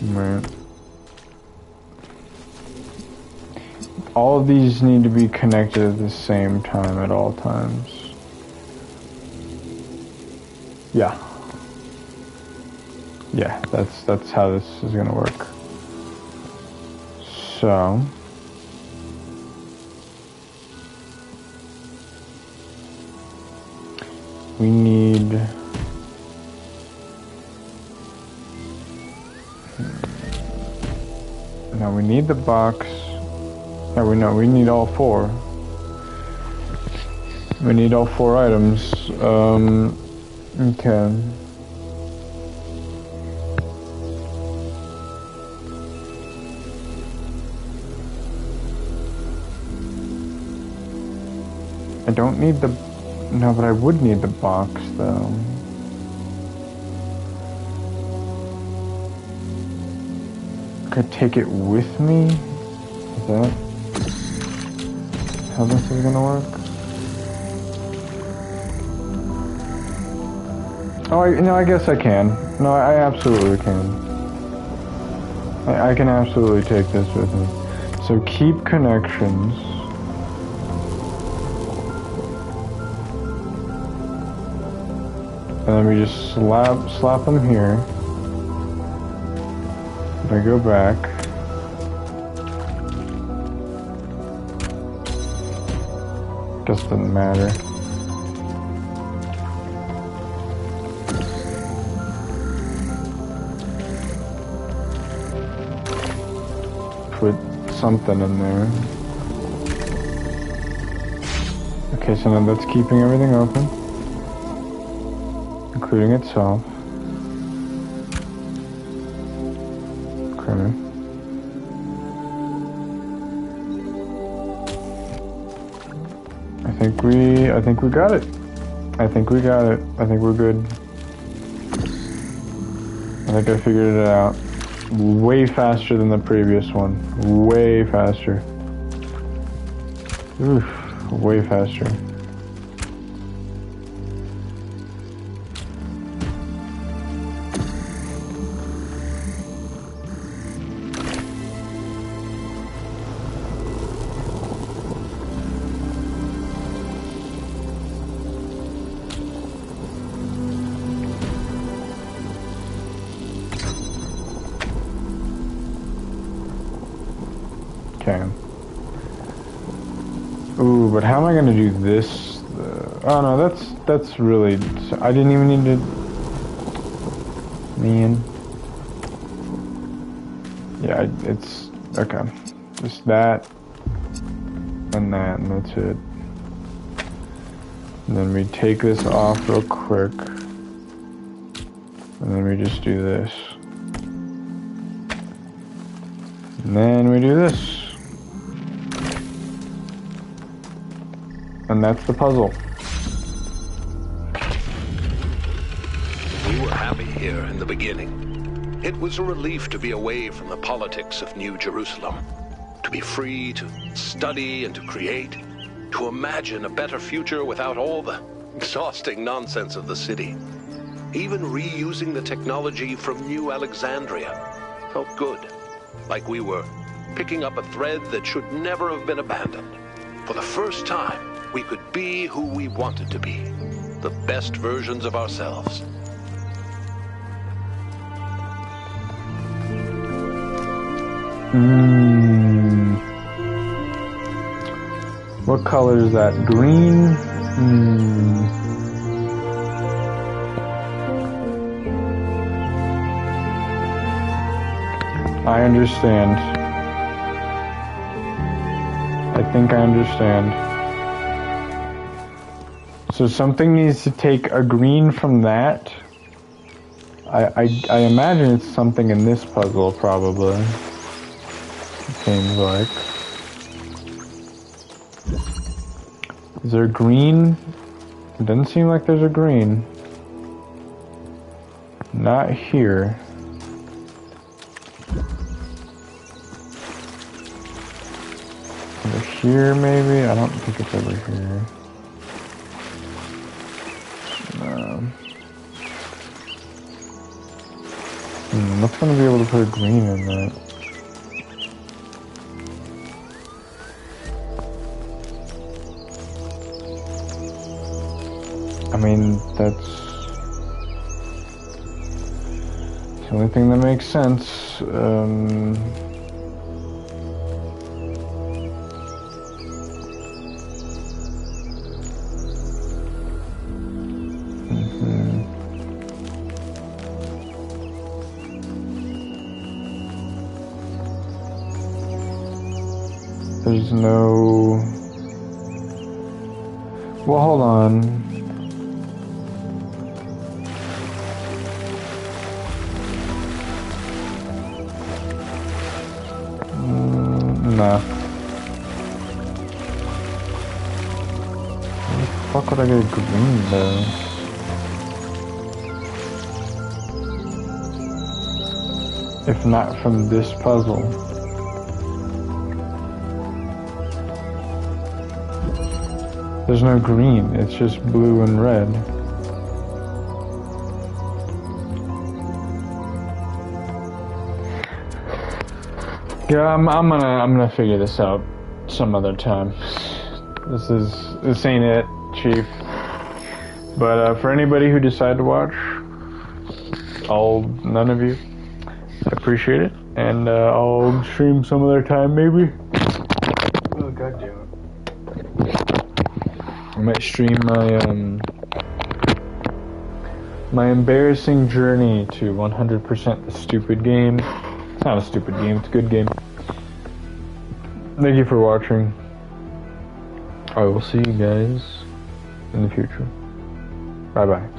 Right. All of these need to be connected at the same time at all times. Yeah. Yeah, that's how this is gonna work. So we need now we need the box. Now we need all four. We need all four items. Okay. I don't need the... No, but I would need the box, though. Could I take it with me? Is that how this is gonna work? Oh, I guess I can. No, I absolutely can. I can absolutely take this with me. So keep connections. And then we just slap them here. If I go back. Just doesn't matter. Put something in there. Okay, so now that's keeping everything open, including itself. Okay. I think we got it. I think we got it. I think we're good. I think I figured it out. Way faster than the previous one. Way faster. Oof, way faster. Okay. Ooh, but how am I gonna do this? Oh no, that's really. I didn't even need to. Man. Yeah, it's okay. Just that and that, and that's it. And then we take this off real quick, and then we just do this, and then we do this. And that's the puzzle. We were happy here in the beginning. It was a relief to be away from the politics of New Jerusalem, to be free to study and to create, to imagine a better future without all the exhausting nonsense of the city. Even reusing the technology from New Alexandria felt good, like we were picking up a thread that should never have been abandoned. For the first time, we could be who we wanted to be, the best versions of ourselves. What color is that? Green? I understand. I think I understand. So something needs to take a green from that. I imagine it's something in this puzzle, probably. It seems like. Is there a green? It doesn't seem like there's a green. Not here. Over here, maybe? I don't think it's over here. What's gonna be able to put a green in that? I mean, that's the only thing that makes sense. There's no... Well, hold on. Nah. Where the fuck would I get a green though? If not from this puzzle. There's no green, it's just blue and red. Yeah, I'm gonna figure this out some other time. This ain't it, Chief. But for anybody who decided to watch, none of you, I appreciate it, and I'll stream some other time maybe. Oh god damn it. I might stream my embarrassing journey to 100% the stupid game. It's not a stupid game, it's a good game. Thank you for watching. I will see you guys in the future. Bye bye.